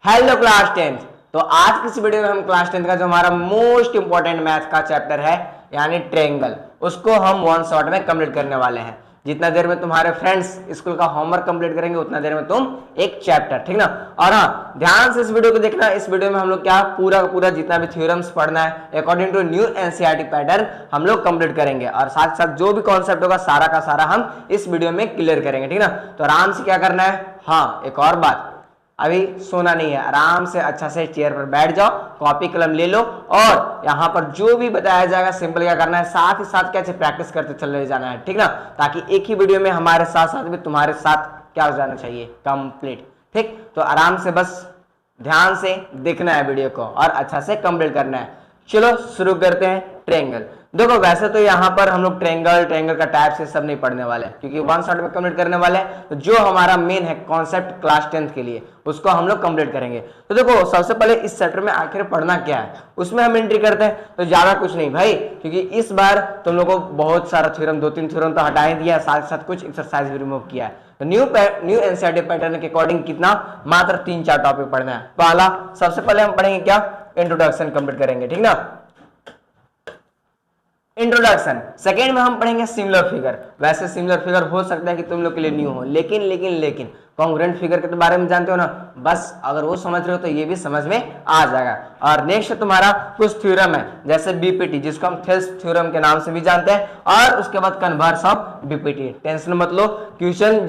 Hello class 10th। तो आज की इस वीडियो में हम क्लास 10th का जो हमारा मोस्ट इंपॉर्टेंट मैथ का चैप्टर है यानी ट्रायंगल, उसको हम वन शॉट में कंप्लीट करने वाले हैं। जितना देर में तुम्हारे फ्रेंड्स स्कूल का होमवर्क कंप्लीट करेंगे उतना देर में तुम एक चैप्टर, ठीक ना। और हाँ, ध्यान से इस वीडियो को देखना। इस वीडियो में हम लोग क्या पूरा जितना भी थ्योरम्स पढ़ना है according to new NCERT pattern हम लोग कंप्लीट करेंगे, और साथ साथ जो भी कॉन्सेप्ट होगा सारा का सारा हम इस वीडियो में क्लियर करेंगे, ठीक ना। तो आराम से क्या करना है, हाँ एक और बात, अभी सोना नहीं है, आराम से अच्छा से चेयर पर बैठ जाओ, कॉपी कलम ले लो, और यहाँ पर जो भी बताया जाएगा सिंपल क्या करना है, साथ ही साथ कैसे प्रैक्टिस करते चले जाना है, ठीक ना। ताकि एक ही वीडियो में हमारे साथ साथ भी तुम्हारे साथ क्या हो जाना चाहिए, कंप्लीट, ठीक। तो आराम से बस ध्यान से देखना है वीडियो को और अच्छा से कंप्लीट करना है। चलो शुरू करते हैं ट्रायंगल। देखो वैसे तो यहाँ पर हम लोग ट्रायंगल का टाइप से सब नहीं पढ़ने वाले हैं क्योंकि वन शॉट में कंप्लीट करने वाले हैं। तो जो हमारा मेन है कॉन्सेप्ट क्लास 10th के लिए उसको हम लोग कंप्लीट करेंगे। तो देखो सबसे पहले इस चैप्टर में आखिर पढ़ना क्या है उसमें हम एंट्री करते हैं। तो ज्यादा कुछ नहीं भाई, क्योंकि इस बार तुम लोग को बहुत सारा थ्योरम, 2-3 थ्योरम तो हटा ही दिया, साथ साथ कुछ एक्सरसाइज भी रिमूव किया है। तो न्यू एनसीईआरटी पैटर्न के अकॉर्डिंग कितना, मात्र 3-4 टॉपिक पढ़ना है। पहला सबसे पहले हम पढ़ेंगे क्या, इंट्रोडक्शन कंप्लीट करेंगे, ठीक ना, इंट्रोडक्शन। सेकेंड में हम पढ़ेंगे सिमिलर फिगर। वैसे सिमिलर फिगर हो सकता है कि तुम लोग के लिए न्यू हो, लेकिन कॉन्ग्रुएंट फिगर के तो बारे में जानते हो ना, बस अगर वो समझ रहे हो तो ये भी समझ में आ जाएगा। और नेक्स्ट तुम्हारा कुछ थ्योरम है जैसे बीपीटी, जिसको हम थेल्स थ्योरम के नाम से भी जानते हैं, और उसके बाद कन्वर्स ऑफ बीपीटी। टेंशन मत लो, क्वेश्चन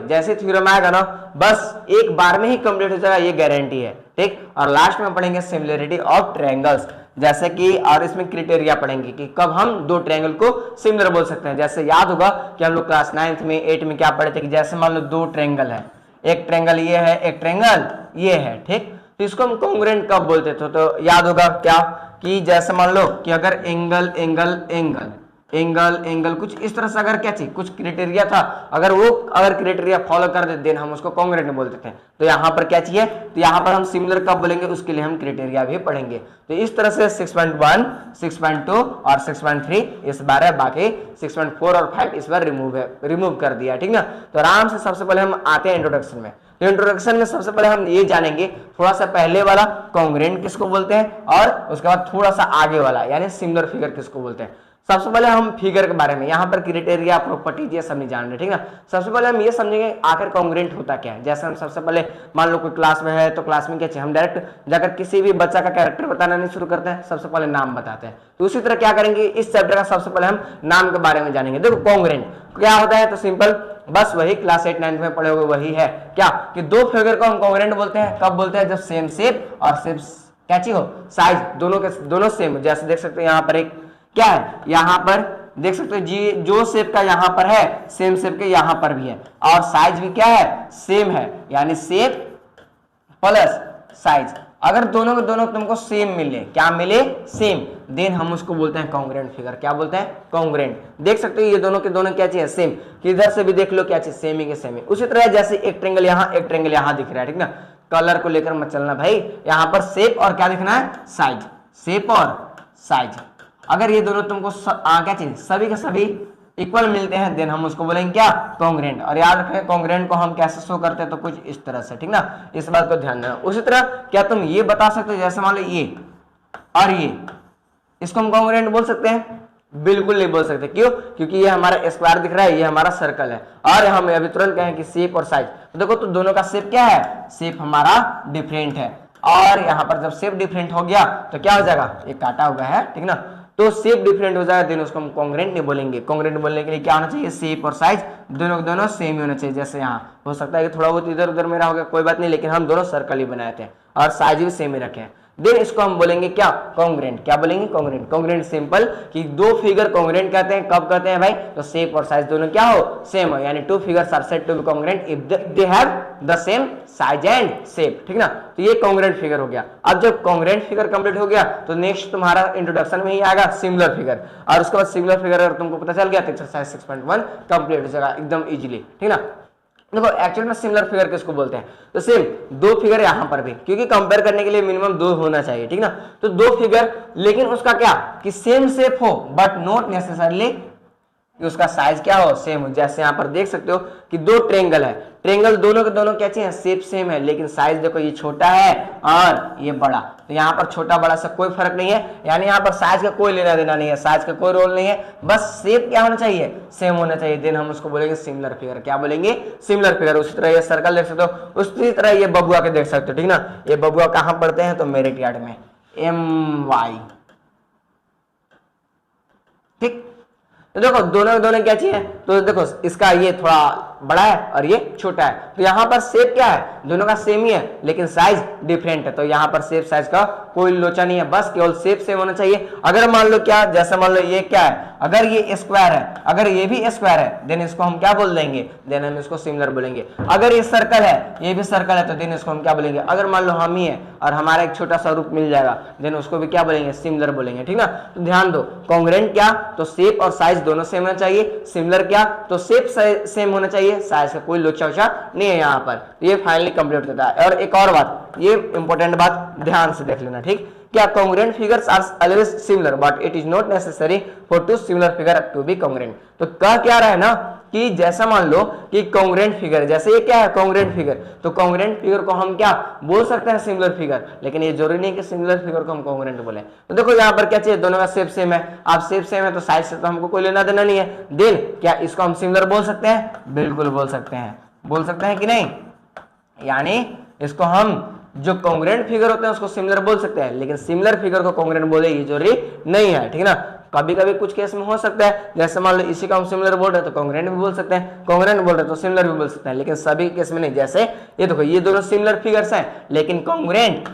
जैसे थ्योरम आएगा ना बस एक बार में ही कंप्लीट हो जाएगा, ये गारंटी है, ठीक। और लास्ट में पढ़ेंगे सिमिलरिटी ऑफ ट्रायंगल्स, जैसे कि, और इसमें क्राइटेरिया पढ़ेंगे कि कब हम दो ट्रायंगल को सिमिलर बोल सकते हैं। जैसे याद होगा कि हम लोग क्लास 9th में 8 में क्या पढ़े थे कि जैसे मान लो दो ट्रायंगल है, एक ट्रायंगल ये है, एक ट्रायंगल ये है, ठीक। तो इसको हम कॉन्ग्रुएंट कब बोलते थे, तो याद होगा क्या कि जैसे मान लो कि अगर angle angle angle angle angle कुछ इस तरह से अगर क्या चाहिए, कुछ क्राइटेरिया था, अगर क्राइटेरिया फॉलो कर देते देन हम उसको कॉन्ग्रुएंट बोलते थे। तो यहाँ पर क्या चाहिए, तो यहाँ पर हम सिमिलर कब बोलेंगे उसके लिए हम क्राइटेरिया भी पढ़ेंगे। तो इस तरह से 6.1, 6.2 और 6.3 इस बार है, बाकी 6.4 और 5 इस बार रिमूव कर दिया, ठीक ना। तो आराम से सबसे पहले हम आते हैं इंट्रोडक्शन में। तो इंट्रोडक्शन में सबसे पहले हम ये जानेंगे थोड़ा सा पहले वाला कॉन्ग्रुएंट किसको बोलते हैं, और उसके बाद थोड़ा सा आगे वाला यानी सिमिलर फिगर किसको बोलते हैं। सबसे पहले हम फिगर के बारे में, यहाँ पर क्राइटेरिया प्रॉपर्टीज ये सब नहीं जान रहे, ठीक ना। सबसे पहले हम ये समझेंगे आखिर कॉन्ग्रुएंट होता क्या है। जैसे हम सबसे पहले मान लो कोई क्लास में है तो क्लास में क्या चाहिए, हम डायरेक्ट जाकर किसी भी बच्चा का कैरेक्टर बताना नहीं शुरू करते हैं, सबसे पहले नाम बताते हैं। तो उसी तरह क्या करेंगे, इस चैप्टर का सबसे पहले हम नाम के बारे में जानेंगे। देखो कॉन्ग्रुएंट क्या होता है, तो सिंपल बस वही क्लास 8-9 में पढ़े हुए वही है क्या कि दो फिगर को हम कॉन्ग्रुएंट बोलते हैं। कब बोलते हैं, जब सेम शेप और सेम क्या चाहिए हो, साइज दोनों सेम। जैसे देख सकते हैं यहाँ पर एक क्या है, यहाँ पर देख सकते हो जी, जो शेप का यहाँ पर है सेम शेप के यहाँ पर भी है, और साइज भी क्या है, सेम है, यानी शेप प्लस साइज। अगर दोनों के दोनों तुमको सेम मिले, क्या मिले, सेम, देन हम उसको बोलते हैं कॉन्ग्रुएंट फिगर। क्या बोलते हैं, कॉन्ग्रुएंट। देख सकते हो ये दोनों के दोनों क्या चाहिए, सेम, किधर से भी देख लो क्या चाहिए, सेम ही के सेम ही। उसी तरह जैसे एक ट्रायंगल यहाँ एक ट्रायंगल यहाँ दिख रहा है, ठीक ना। कलर को लेकर मत चलना भाई, यहाँ पर शेप और क्या दिखना है, साइज, शेप और साइज। अगर ये दोनों तुमको क्या चाहिए, सभी के सभी इक्वल मिलते हैं देन हम उसको बोलेंगे क्या, कॉन्ग्रुएंट। और याद रखें कॉन्ग्रुएंट को हम कैसे शो करते हैं, तो कुछ इस तरह से, ठीक ना, इस बात को ध्यान देना। उसी तरह क्या तुम ये बता सकते हो, जैसे मान लो ये और ये, इसको हम कॉन्ग्रुएंट बोल सकते हैं, बिल्कुल नहीं बोल सकते। क्यों, क्योंकि ये हमारा स्क्वायर दिख रहा है, ये हमारा सर्कल है, और हम अभी तुरंत कहें कि शेप और साइज। तो देखो तो दोनों का शेप क्या है, शेप हमारा डिफरेंट है, और यहाँ पर जब शेप डिफरेंट हो गया तो क्या हो जाएगा, ये काटा हुआ है, ठीक ना। तो शेप डिफरेंट हो जाएगा देन उसको हम कॉन्ग्रुएंट नहीं बोलेंगे। कॉन्ग्रुएंट बोलने के लिए क्या होना चाहिए, शेप और साइज दोनों सेम ही होना चाहिए। जैसे यहाँ हो सकता है कि थोड़ा बहुत इधर उधर मेरा हो गया, कोई बात नहीं, लेकिन हम दोनों सर्कल ही बनाए थे और साइज भी सेम ही रखे हैं, देन इसको हम बोलेंगे क्या, कॉन्ग्रुएंट। क्या बोलेंगे, कॉन्ग्रुएंट। कॉन्ग्रुएंट सिंपल कि दो फिगर कॉन्ग्रुएंट कहते हैं, कब कहते हैं भाई, तो शेप और साइज दोनों क्या हो, सेम हो, यानी two figures are said to be congruent if they have the same size and shape, ठीक ना। तो ये कॉन्ग्रुएंट फिगर हो गया। अब जब कॉन्ग्रुएंट फिगर कंप्लीट हो गया तो नेक्स्ट तुम्हारा इंट्रोडक्शन में ही आएगा सिमिलर फिगर, और उसके बाद सिमिलर फिगर अगर तुमको पता चल गया तो एक्सरसाइज 6.1 कंप्लीट हो जाएगा एकदम इजीली, ठीक ना। देखो एक्चुअल में सिमिलर फिगर किसको बोलते हैं, तो सेम दो फिगर यहाँ पर भी, क्योंकि कंपेयर करने के लिए मिनिमम दो होना चाहिए, ठीक ना। तो दो फिगर, लेकिन उसका क्या कि सेम शेप हो बट नॉट नेसेसरली कि उसका साइज क्या हो, सेम हो। जैसे यहाँ पर देख सकते हो कि दो ट्रेंगल है, ट्रेंगल दोनों के दोनों क्या चाहिए, शेप सेम है, लेकिन साइज देखो ये छोटा है और ये बड़ा। तो यहाँ पर छोटा बड़ा से कोई फर्क नहीं है, यानी यहाँ पर साइज का कोई लेना देना नहीं है, साइज का कोई रोल नहीं है, बस शेप क्या होना चाहिए, सेम होना चाहिए। देन हम उसको बोलेंगे सिमिलर फिगर। क्या बोलेंगे, सिमिलर फिगर। उसी तरह ये सर्कल देख सकते हो, उसी तरह ये बबुआ के देख सकते हो, ठीक ना। ये बबुआ कहाँ पढ़ते हैं, तो मेरिट यार्ड में, MY, ठीक। तो देखो दोनों दोनों क्या चाहिए, तो देखो इसका ये थोड़ा बड़ा है और ये छोटा है, तो यहाँ पर शेप क्या है, दोनों का सेम ही है, लेकिन साइज डिफरेंट है। तो यहाँ पर शेप साइज का कोई लोचा नहीं है, बस केवल शेप सेम होना चाहिए। अगर मान लो क्या, जैसे मान लो ये क्या है, अगर ये स्क्वायर है, अगर ये भी स्क्वायर है, देन इसको हम क्या बोल देंगे, देन हम इसको सिमिलर बोलेंगे। अगर ये सर्कल है, ये भी सर्कल है, तो देन इसको हम क्या बोलेंगे, अगर मान लो हम ही है और हमारा एक छोटा सा रूप मिल जाएगा, देन उसको भी क्या बोलेंगे, सिमिलर बोलेंगे, ठीक ना। तो ध्यान दो, कॉन्ग्रुएंट क्या, तो शेप और साइज दोनों सेम होना चाहिए। सिमिलर क्या, तो शेप सेम होना चाहिए, साइज का कोई लोचा वोचा नहीं है यहाँ पर। तो ये फाइनली कंप्लीट होता है। और एक और बात, ये इंपॉर्टेंट बात ध्यान से देख लेना, ठीक। क्या, congruent figures are always similar but it is not necessary for two similar figure to be congruent। तो कह क्या रहा है ना, कि जैसा मान लो कि congruent figure, जैसे ये क्या है congruent figure, तो congruent figure को हम क्या बोल सकते हैं, similar figure, लेकिन ये जरूरी नहीं कि similar figure को हम congruent बोले। तो देखो यहाँ पर क्या चाहिए, दोनों का शेप सेम है, आप शेप सेम है तो साइज से तो हमको कोई लेना देना नहीं है। देन क्या इसको हम सिमिलर बोल सकते हैं, बिल्कुल बोल सकते हैं, बोल सकते हैं कि नहीं। यानी इसको हम जो कॉन्ग्रुएंट फिगर होते हैं उसको सिमिलर बोल सकते हैं, लेकिन सिमिलर फिगर को कॉन्ग्रुएंट बोले ये जरूरी नहीं है, ठीक ना। कभी कभी कुछ केस में हो सकता है, जैसे मान लो इसी का हम सिमिलर बोल रहे हैं तो कॉन्ग्रुएंट भी बोल सकते हैं, कॉन्ग्रुएंट बोल रहे हैं तो सिमिलर भी बोल सकते हैं, लेकिन सभी केस में नहीं। जैसे ये देखो, ये दोनों सिमिलर फिगर्स हैं, लेकिन कॉन्ग्रुएंट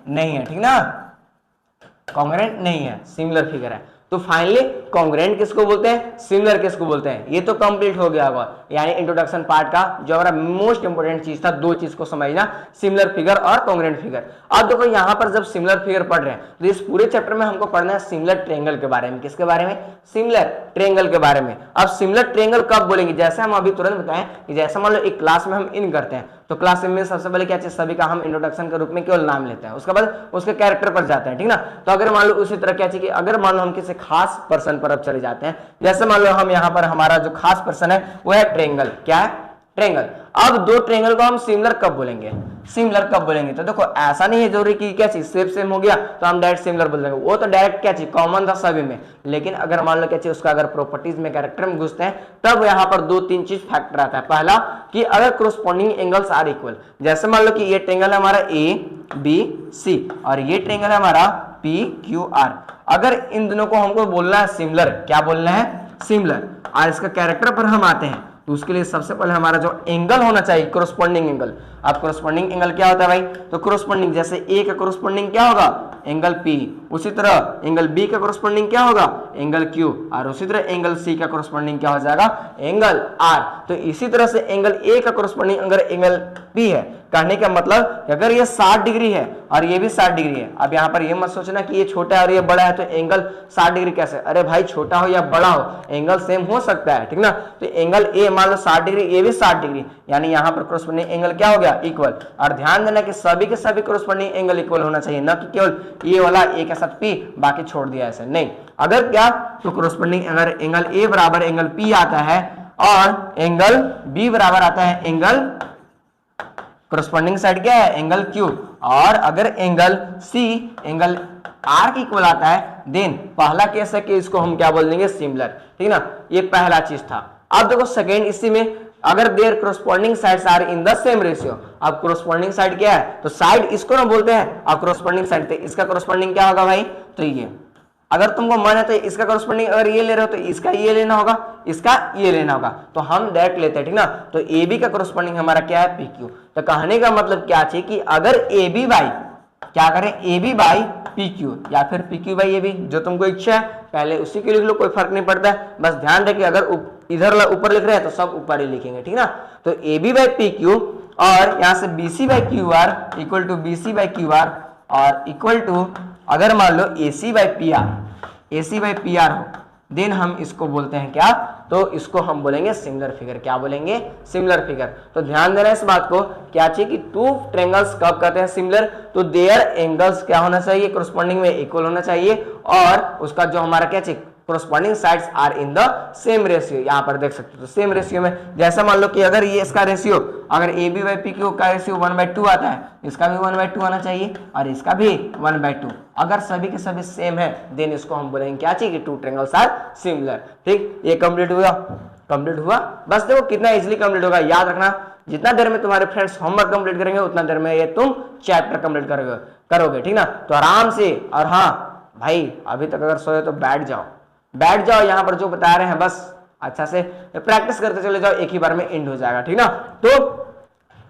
नहीं है, ठीक ना, कॉन्ग्रुएंट नहीं है, सिमिलर फिगर है। तो फाइनली कॉन्ग्रुएंट किसको बोलते हैं, सिमिलर किसको बोलते हैं, ये तो कंप्लीट हो गया होगा। यानी इंट्रोडक्शन पार्ट का जो हमारा मोस्ट इंपोर्टेंट चीज था, दो चीज को समझना, सिमिलर फिगर और कॉन्ग्रुएंट फिगर। अब देखो यहाँ पर जब सिमिलर फिगर पढ़ रहे हैं तो इस पूरे चैप्टर में हमको पढ़ना है सिमिलर ट्रायंगल के बारे में। किसके बारे में, सिमिलर ट्रायंगल के बारे में। अब सिमिलर ट्रायंगल कब बोलेंगे, जैसे हम अभी तुरंत बताएं कि जैसे मान लो एक क्लास में हम इन करते हैं, तो क्लास में सबसे पहले क्या चाहिए, सभी का हम इंट्रोडक्शन के रूप में केवल नाम लेते हैं, उसके बाद उसके कैरेक्टर पर जाते हैं, ठीक ना। तो अगर मान लो उसी तरह क्या चाहिए कि अगर मान लो हम किसी खास पर्सन पर अब चले जाते हैं, जैसे मान लो हम यहाँ पर हमारा जो खास पर्सन है वो है ट्रायंगल। क्या है, ट्रायंगल। अब दो ट्रायंगल को हम सिमिलर कब बोलेंगे, सिमिलर कब बोलेंगे, तो देखो ऐसा नहीं है जरूरी कि क्या चीज शेप सेम हो गया तो हम डायरेक्ट सिमिलर बोल देंगे, वो तो डायरेक्ट क्या चीज कॉमन था सभी में। लेकिन अगर मान लो क्या चीज उसका अगर प्रॉपर्टीज में कैरेक्टर में घुसते हैं तब यहाँ पर दो तीन चीज फैक्टर आता है। पहला कि अगर कोरोस्पोंडिंग एंगल्स आर इक्वल, जैसे मान लो कि ये ट्रायंगल है हमारा ABC और ये ट्रायंगल है हमारा PQR, अगर इन दोनों को हमको बोलना है सिमिलर, क्या बोलना है, सिमिलर, और इसका कैरेक्टर पर हम आते हैं तो उसके लिए सबसे पहले हमारा जो एंगल होना चाहिए कोरोस्पोंडिंग एंगल। अब कोरोस्पोंडिंग एंगल क्या होता है भाई, तो कोरोस्पोंडिंग जैसे ए का कोरोस्पोंडिंग क्या होगा, एंगल P, उसी तरह एंगल B का कोरोस्पोंडिंग क्या होगा, एंगल Q, और उसी तरह एंगल C का कोरोस्पोंडिंग क्या हो जाएगा, एंगल R। तो इसी तरह से एंगल A का कोरोस्पोंडिंग अगर एंगल P है, कहने का मतलब कि अगर ये 60 डिग्री है और ये भी 60 डिग्री है, अब यहाँ पर ये मत सोचना कि ये छोटा है और ये बड़ा है तो एंगल 60 डिग्री कैसे, अरे भाई छोटा हो या बड़ा हो एंगल सेम हो सकता है, ठीक ना। तो एंगल ए मान लो 60 डिग्री, ये भी 60 डिग्री, यानी यहाँ पर कोरोस्पोंडिंग एंगल क्या हो गया, इक्वल। और ध्यान देना कि सभी के सभी कोरोस्पोंडिंग एंगल इक्वल होना चाहिए, ना कि केवल ये वाला ए के साथ P बाकी छोड़ दिया ऐसे नहीं। अगर क्या, तो कोरोस्पोंडिंग अगर एंगल ए बराबर एंगल P आता है और एंगल B बराबर आता है एंगल, कोरोस्पोंडिंग साइड क्या है, एंगल Q, और अगर एंगल C एंगल R के इक्वल आता है, देन पहला केस है कि इसको हम क्या बोल देंगे, सिमिलर, ठीक ना। ये पहला चीज था। अब देखो सेकेंड, इसी में अगर there corresponding sides are in the same ratio, अब कोरोस्पोंडिंग साइड क्या है, तो साइड इसको ना बोलते हैं, अब कोरोस्पोंडिंग साइड, तो इसका कोरोस्पोंडिंग क्या होगा भाई, तो ये अगर तुमको मन है तो इसका कोरोस्पोंडिंग अगर ये ले रहे हो तो इसका ये लेना होगा, इसका ये लेना होगा, तो हम डायरेक्ट लेते हैं, ठीक ना। तो AB का कोरोस्पोंडिंग हमारा क्या है, PQ। तो कहने का मतलब क्या चाहिए कि अगर AB बाई क्या करें, AB बाई PQ या फिर PQ बाई AB, जो तुमको इच्छा है पहले उसी के लिख लो, कोई फर्क नहीं पड़ता है। बस ध्यान रखिए अगर इधर ऊपर लिख रहे हैं तो सब ऊपर ही लिखेंगे, ठीक ना। तो AB बाई PQ और यहाँ से BC by QR equal to BC by QR और इक्वल टू अगर मान लो AC बाई PR हो, देन हम इसको बोलते हैं क्या, तो इसको हम बोलेंगे सिमिलर फिगर। क्या बोलेंगे, सिमिलर फिगर। तो ध्यान देना इस बात को, क्या चाहिए कि टू ट्रायंगल्स कब कहते हैं सिमिलर, तो देयर एंगल्स क्या होना चाहिए, कोरोस्पोंडिंग में इक्वल होना चाहिए, और उसका जो हमारा क्या चाहिए corresponding sides are in the same ratio, यहाँ पर देख सकते हो। तो सेम रेशियो में, जैसा मान लो कि अगर ये इसका रेशियो, अगर A B by P Q का रेशियो 1/2 आता है, इसका भी 1/2 आना चाहिए और इसका भी 1/2। अगर सभी के सभी सेम है देन इसको हम बोलेंगे क्या चाहिए कि टू ट्रायंगल्स आर सिमिलर। ठीक, ये कंप्लीट हुआ, कंप्लीट हुआ। बस देखो कितना इजीली कंप्लीट होगा, याद रखना जितना देर में तुम्हारे फ्रेंड्स होमवर्क कंप्लीट करेंगे उतना देर में ये तुम चैप्टर कंप्लीट करोगे, ठीक ना। तो आराम से, और हाँ भाई अभी तक अगर सोए तो बैठ जाओ, यहाँ पर जो बता रहे हैं बस अच्छा से प्रैक्टिस करते चले जाओ, एक ही बार में एंड हो जाएगा, ठीक ना। तो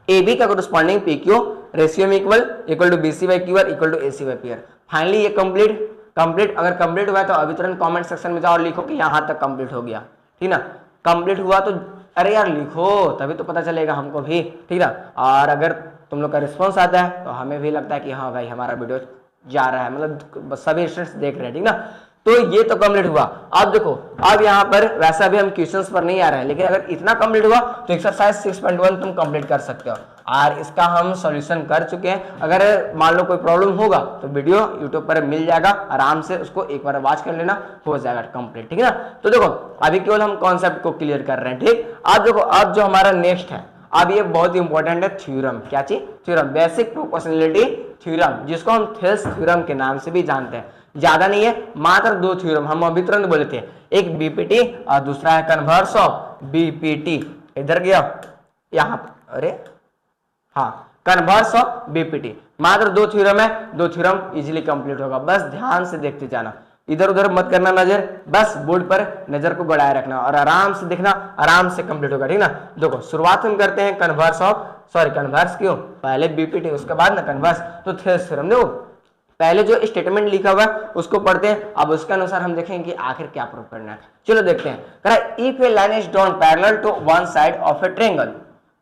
ए बी का कोरस्पॉन्डिंग पी क्यू रेशियो में equal to B C by Q R equal to A C by P R. Finally ये कंप्लीट अगर कंप्लीट हुआ है तो अभी तुरंत कमेंट सेक्शन में जाओ और लिखो कि यहाँ तक कंप्लीट हो गया, ठीक ना। कंप्लीट हुआ तो अरे यार लिखो, तभी तो पता चलेगा हमको भी, ठीक ना। और अगर तुम लोग का रिस्पॉन्स आता है तो हमें भी लगता है कि हाँ भाई हमारा वीडियो जा रहा है, मतलब सभी स्टूडेंट्स देख रहे हैं, ठीक ना। तो ये तो कंप्लीट हुआ। अब देखो, अब यहाँ पर वैसा भी हम क्वेश्चंस पर नहीं आ रहे हैं, लेकिन अगर इतना कंप्लीट हुआ तो एक्सरसाइज 6.1 तुम कंप्लीट कर सकते हो और इसका हम सॉल्यूशन कर चुके हैं। अगर मान लो कोई प्रॉब्लम होगा तो वीडियो यूट्यूब पर मिल जाएगा, आराम से उसको एक बार वॉच कर लेना, हो जाएगा कंप्लीट, ठीक है ना। तो देखो अभी केवल हम कॉन्सेप्ट को क्लियर कर रहे हैं, ठीक। अब देखो, अब जो हमारा नेक्स्ट है, अब ये बहुत इंपॉर्टेंट है, थ्योरम। क्या चीज? थ्योरम, बेसिक प्रोपोर्शनैलिटी थ्योरम, जिसको हम थेल्स थ्योरम के नाम से भी जानते हैं। ज्यादा नहीं है, मात्र दो थ्योरम हम अभी तुरंत बोले थे, एक बीपीटी और दूसरा है कन्वर्स ऑफ बीपीटी। इधर गया यहाँ, अरे हाँ, कन्वर्स ऑफ बीपीटी। मात्र दो थ्योरम है, दो थ्योरम इजीली कंप्लीट होगा, बस ध्यान से देखते जाना, इधर उधर मत करना नजर, बस बोर्ड पर नजर को बढ़ाए रखना और आराम से देखना, आराम से कंप्लीट होगा, ठीक ना। देखो शुरुआत हम करते हैं कन्वर्स क्यों, पहले बीपीटी उसके बाद ना कन्वर्स। तो थेल्स थ्योरम, देखो पहले जो स्टेटमेंट लिखा हुआ है उसको पढ़ते हैं, अब उसके अनुसार हम देखेंगे कि आखिर क्या प्रूव करना है। चलो देखते हैं। If a line is drawn parallel to one side of a triangle,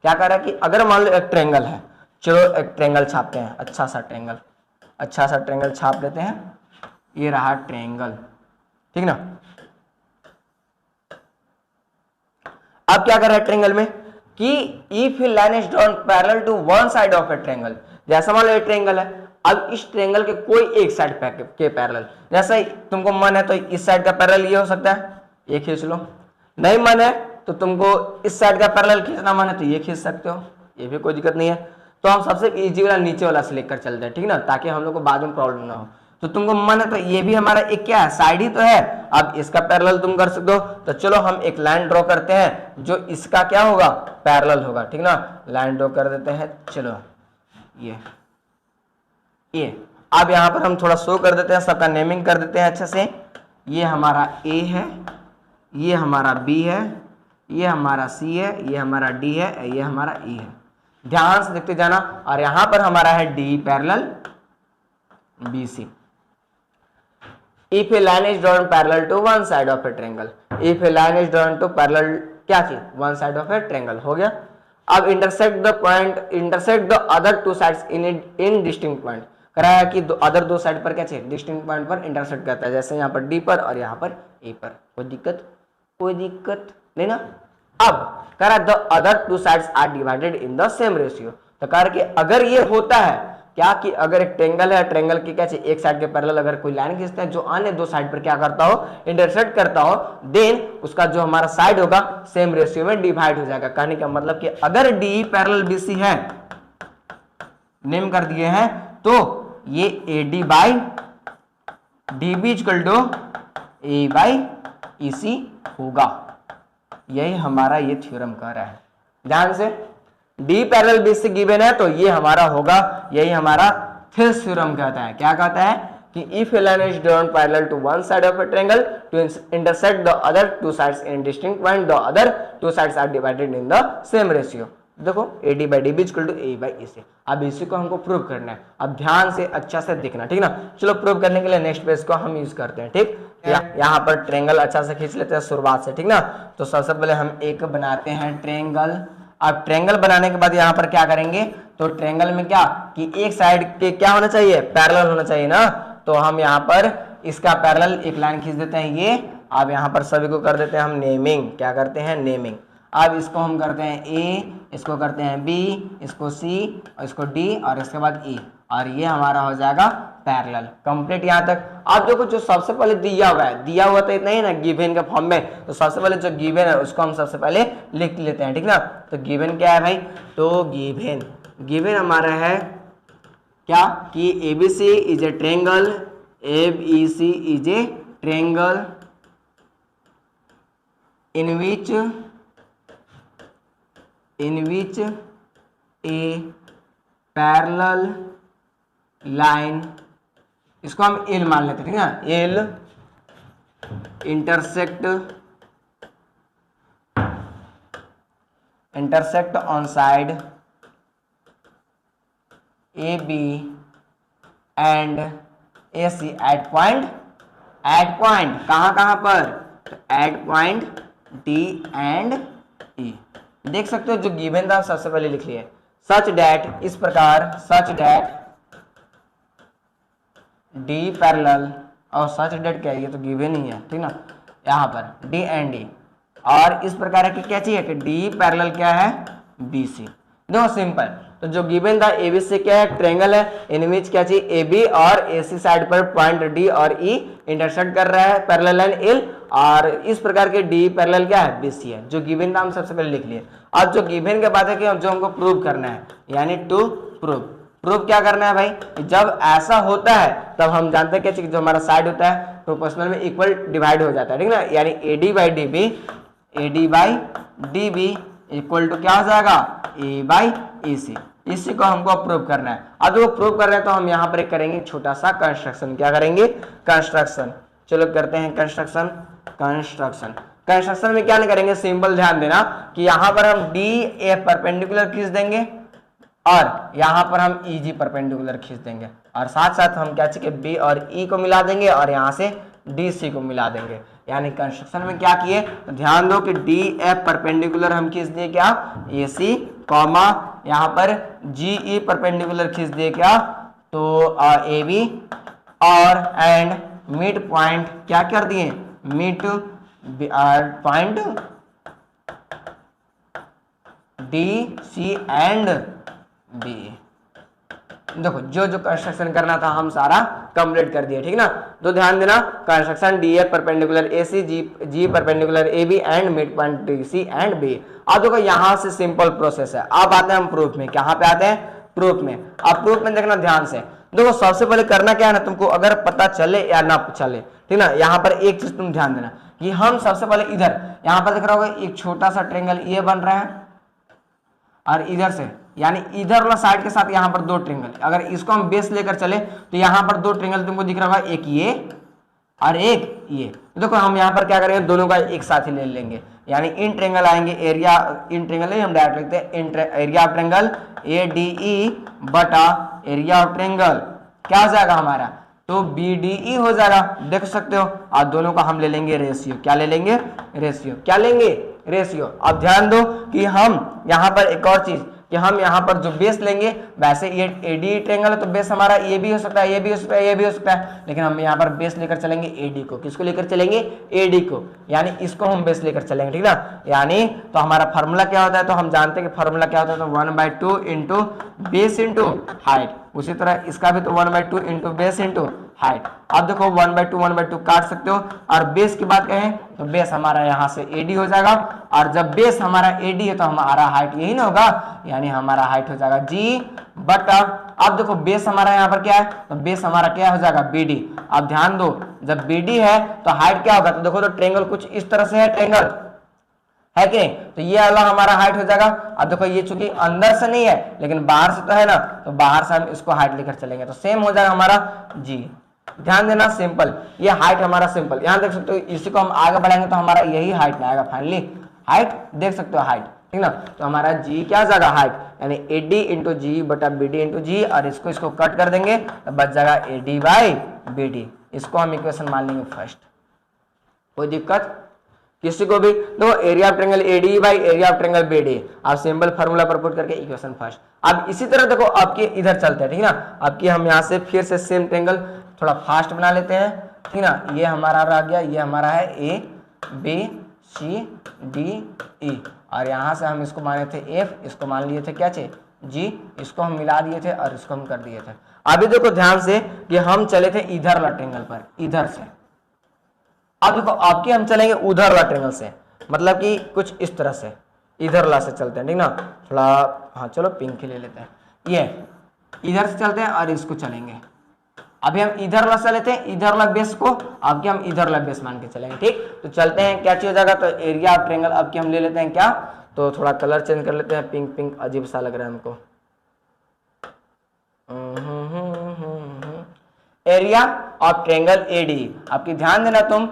क्या कह रहा है कि अगर मान लो एक ट्रायंगल है, चलो एक ट्रायंगल छापते हैं, अच्छा सा ट्रायंगल छाप लेते हैं। ये रहा ट्रायंगल, ठीक ना। अब क्या कर रहा है ट्रायंगल में कि if a line is drawn parallel to one side of a triangle, जैसा मान लो ये ट्रायंगल है, अब इस ट्रायंगल के कोई एक साइड के पैरेलल, जैसा तुमको मन है तो इस साइड का पैरेलल ये हो सकता है, ये खींच लो। नहीं मन है तो तुमको इस साइड का पैरेलल खींचना मन है तो ये खींच सकते हो, ये भी कोई दिक्कत नहीं है। तो हम सबसे इजी वाला नीचे वाला सिलेक्ट कर चलते हैं, ठीक ना, ताकि हम लोग को बाद में प्रॉब्लम ना हो। तो तुमको मन है तो ये भी हमारा एक क्या है, साइड ही तो है, अब इसका पैरेलल तुम कर सकते हो। तो चलो हम एक लाइन ड्रॉ करते हैं जो इसका क्या होगा, पैरेलल होगा, ठीक ना। लाइन ड्रॉ कर देते हैं, चलो ये अब यहाँ पर हम थोड़ा शो कर देते हैं, सबका नेमिंग कर देते हैं अच्छे से। ये हमारा ए है, ये हमारा बी है, ये हमारा सी है, ये हमारा डी है, ये हमारा ई है। ध्यान से देखते जाना। और यहाँ पर हमारा है D parallel B C. If a line is drawn parallel to one side of a triangle, if a line is drawn to parallel क्या चीज, one side of a triangle, हो गया। अब intersect the other two sides in distinct point, करा है कि other दो side पर क्या चाहिए, डिस्टिंक्ट पॉइंट पर इंटरसेक्ट करता है, जैसे यहाँ पर डी पर और यहाँ पर ए पर। कोई दिक्कत नहीं ना। अब करा the other two sides are divided in the same ratio, तो कह कि अगर ये होता है क्या कि अगर एक ट्रायंगल है, ट्रायंगल की क्या चाहिए, एक साइड के पैरेलल अगर कोई लाइन खींचता है जो अन्य दो साइड पर क्या करता हो, इंटरसेक्ट करता हो, देन उसका जो हमारा साइड होगा सेम रेशियो में डिवाइड हो जाएगा। कहने का मतलब कि अगर डी पैरेलल बीसी है, नेम कर दिए हैं, तो ये AD by DB equal to A by EC होगा। यही हमारा ये थ्योरम कह रहा है, ध्यान से। D पैरेलल BC गिवन है तो ये हमारा होगा, यही हमारा थेल्स थ्योरम कहता है। क्या कहता है कि if a line is drawn parallel to one side of a triangle to intersect the other two sides in distinct point, the other two sides are divided in the same ratio. देखो AD by DB equal to A by EC। अब इसी को हमको prove करना है, अब ध्यान से अच्छा से देखना, ठीक ना। चलो प्रूव करने के लिए नेक्स्ट पेज को हम यूज करते हैं, ठीक। यहाँ पर ट्रायंगल अच्छा से खींच लेते हैं शुरुआत से, ठीक ना। तो सबसे पहले हम एक बनाते हैं ट्रायंगल। अब ट्रायंगल बनाने के बाद यहाँ पर क्या करेंगे, तो ट्रायंगल में क्या कि एक साइड के क्या होना चाहिए, पैरेलल होना चाहिए ना। तो हम यहाँ पर इसका पैरेलल एक लाइन खींच देते हैं ये। अब यहाँ पर सभी को कर देते हैं हम नेमिंग, क्या करते हैं, नेमिंग। अब इसको हम करते हैं ए, इसको करते हैं बी, इसको सी और इसको डी और इसके बाद ई, और ये हमारा हो जाएगा पैरेलल। कंप्लीट यहाँ तक। अब देखो जो सबसे पहले दिया हुआ तो इतना ही ना गिवन के फॉर्म में, तो सबसे पहले जो गिवन है उसको हम सबसे पहले लिख लेते हैं, ठीक ना। तो गिवन क्या है भाई, तो गिवन हमारा है क्या कि ABC is a triangle, ABC is a triangle in which a parallel line, इसको हम L मान लेते हैं, ठीक है, L intersect on side AB and AC at point कहाँ पर, at point D and E। देख सकते हो जो गिवन था सबसे पहले लिख लिए, सच डैट, इस प्रकार सच डैट D पैरेलल, और सच डैट क्या है, ये तो गिवन ही है, ठीक ना, यहाँ पर D एंड D, और इस प्रकार है कि क्या चाहिए कि D पैरेलल क्या है BC। देखो सिंपल, तो जो गिवन था ABC क्या है, ट्रायंगल है, इन विच क्या चाहिए AB और AC साइड पर पॉइंट D और E इंटरसेक्ट कर रहा है, पैरेलल लाइन L, और इस प्रकार के D पैरेलल क्या है BC है। जो गिवन था हम सबसे पहले लिख लिए। अब जो गिवन के बाद है कि जो हमको प्रूव करना है, यानी टू प्रूव क्या करना है भाई, जब ऐसा होता है तब हम जानते हैं क्या चाहिए, जो हमारा साइड होता है प्रोपोर्शनल में इक्वल डिवाइड हो जाता है, ठीक ना, यानी AD by DB equal to क्या हो जाएगा A बाई AC। इसी को हमको प्रूव करना है। अब जो प्रूव कर रहे हैं तो हम यहाँ पर करेंगे छोटा सा कंस्ट्रक्शन। क्या करेंगे, कंस्ट्रक्शन। चलो करते हैं कंस्ट्रक्शन में क्या नहीं करेंगे, सिंपल ध्यान देना कि यहाँ पर हम DA परपेंडिकुलर खींच देंगे और यहाँ पर हम EG परपेंडिकुलर खींच देंगे, और साथ साथ हम क्या चाहिए B और E को मिला देंगे और यहाँ से DC को मिला देंगे। यानी कंस्ट्रक्शन में क्या किए, तो ध्यान दो कि DF परपेंडिकुलर हम खींच दिए क्या AC, कॉमा यहाँ पर GE परपेंडिकुलर खींच दिए क्या तो AB, और एंड मिड पॉइंट क्या कर दिए, mid point DC and B। देखो जो जो कंस्ट्रक्शन करना था हम सारा कंप्लीट कर दिया, ठीक ना। तो ध्यान देना, construction DF perpendicular AC, G perpendicular AB and mid point DC and B। अब देखो यहाँ से सिंपल प्रोसेस है। अब आते हैं हम प्रूफ में। कहाँ पे आते हैं, प्रूफ में। अब प्रूफ में देखना ध्यान से, देखो सबसे पहले करना क्या है ना, तुमको अगर पता चले या ना चले, ठीक ना, यहाँ पर एक चीज तुम ध्यान देना कि हम सबसे पहले इधर यहाँ पर देख रहा होगा एक छोटा सा ट्रायंगल ये बन रहा है, और इधर से यानी इधर वाला साइड के साथ यहाँ पर दो ट्रायंगल, अगर इसको हम बेस लेकर चले तो यहाँ पर दो ट्रायंगल तुमको दिख रहा होगा, एक ये और एक ये। देखो हम यहाँ पर क्या करेंगे, दोनों का एक साथ ही ले लेंगे, यानी इन ट्रायंगल आएंगे, एरिया इन ट्रायंगल नहीं हम डायरेक्ट लिखते हैं एरिया ऑफ ट्रायंगल ADE बटा एरिया ऑफ ट्रायंगल क्या हो जाएगा हमारा, तो BDE हो जाएगा। देख सकते हो, और दोनों का हम ले लेंगे रेशियो। क्या ले लेंगे, रेशियो। क्या लेंगे, रेशियो। अब ध्यान दो कि हम यहाँ पर एक और चीज कि हम यहाँ पर जो बेस लेंगे, वैसे ये AD ट्रायंगल है तो बेस हमारा ये भी हो सकता है, ये भी हो सकता है, ये भी हो सकता है, लेकिन हम यहाँ पर बेस लेकर चलेंगे AD को। किसको लेकर चलेंगे, AD को, यानी इसको हम बेस लेकर चलेंगे, ठीक ना। यानी तो हमारा फार्मूला क्या होता है, तो हम जानते हैं कि फार्मूला क्या होता है, तो 1/2 इंटू बेस इंटू हाइट। उसी तरह इसका भी तो 1/2 इंटू बेस इंटू हाइट। अब देखो 1/2 काट सकते हो, और बेस की बात कहें तो बेस हमारा यहाँ से AD हो जाएगा, और जब बेस हमारा AD है तो हमारा हाइट यही ना होगा, यानी हमारा हाइट हो जाएगा G बटा, अब देखो बेस हमारा यहाँ पर क्या है, तो बेस हमारा क्या हो जाएगा BD। अब ध्यान दो, जब BD है तो हाइट क्या होगा, तो देखो तो ट्रायंगल कुछ इस तरह से है, ट्रायंगल है कि नहीं, तो ये वाला हमारा हाइट हो जाएगा। अब देखो ये चूंकि अंदर से नहीं है लेकिन बाहर से तो है ना, तो बाहर से हम इसको हाइट लेकर चलेंगे तो सेम हो जाएगा हमारा G। ध्यान देना, सिंपल, ये हाइट हमारा सिंपल, यहाँ देख सकते हो, इसी को हम आगे बढ़ाएंगे तो हमारा यही हाइट में आएगा फाइनली, हाइट देख सकते हो हाइट, ठीक ना। तो हमारा G क्या जाएगा, हाइट, यानी AD इंटू G बटा BD इंटू G, और इसको कट कर देंगे तो बच जाएगा AD बाई BD। इसको हम इक्वेशन मान लेंगे फर्स्ट, कोई दिक्कत किसी को भी। तो area of triangle AD by area of triangle BD, आप सिंपल फार्मूला प्रपोज करके इक्वेशन फर्स्ट। अब इसी तरह देखो आपके इधर चलते हैं, ठीक ना। आपकी हम यहाँ से फिर से सेम ट्रायंगल थोड़ा फास्ट बना लेते हैं, ठीक ना। ये हमारा रह गया, ये हमारा है A B C D E, और यहाँ से हम इसको माने थे एफ, इसको मान लिए थे क्या चे जी, इसको हम मिला दिए थे और इसको हम कर दिए थे। अभी देखो ध्यान से कि हम चले थे इधर वाला ट्रेंगल पर, इधर से। अब देखो आपके हम चलेंगे उधर वाला ट्रेंगल से, मतलब कि कुछ इस तरह से इधर वाला से चलते हैं, ठीक ना। थोड़ा हाँ चलो पिंक ही ले लेते हैं, ये इधर से चलते हैं और इसको चलेंगे। अभी हम इधर वाला से लेते हैं, इधर वाला बेस को, अब के हम इधर वाला बेस मान के चलेंगे, ठीक। तो चलते हैं, क्या चीज हो जाएगा, तो एरिया ऑफ ट्रेंगल अब के हम ले लेते हैं क्या, तो थोड़ा कलर चेंज कर लेते हैं, पिंक पिंक अजीब सा लग रहा है हमको। एरिया ऑफ ट्रेंगल एडी, आपकी ध्यान देना तुम,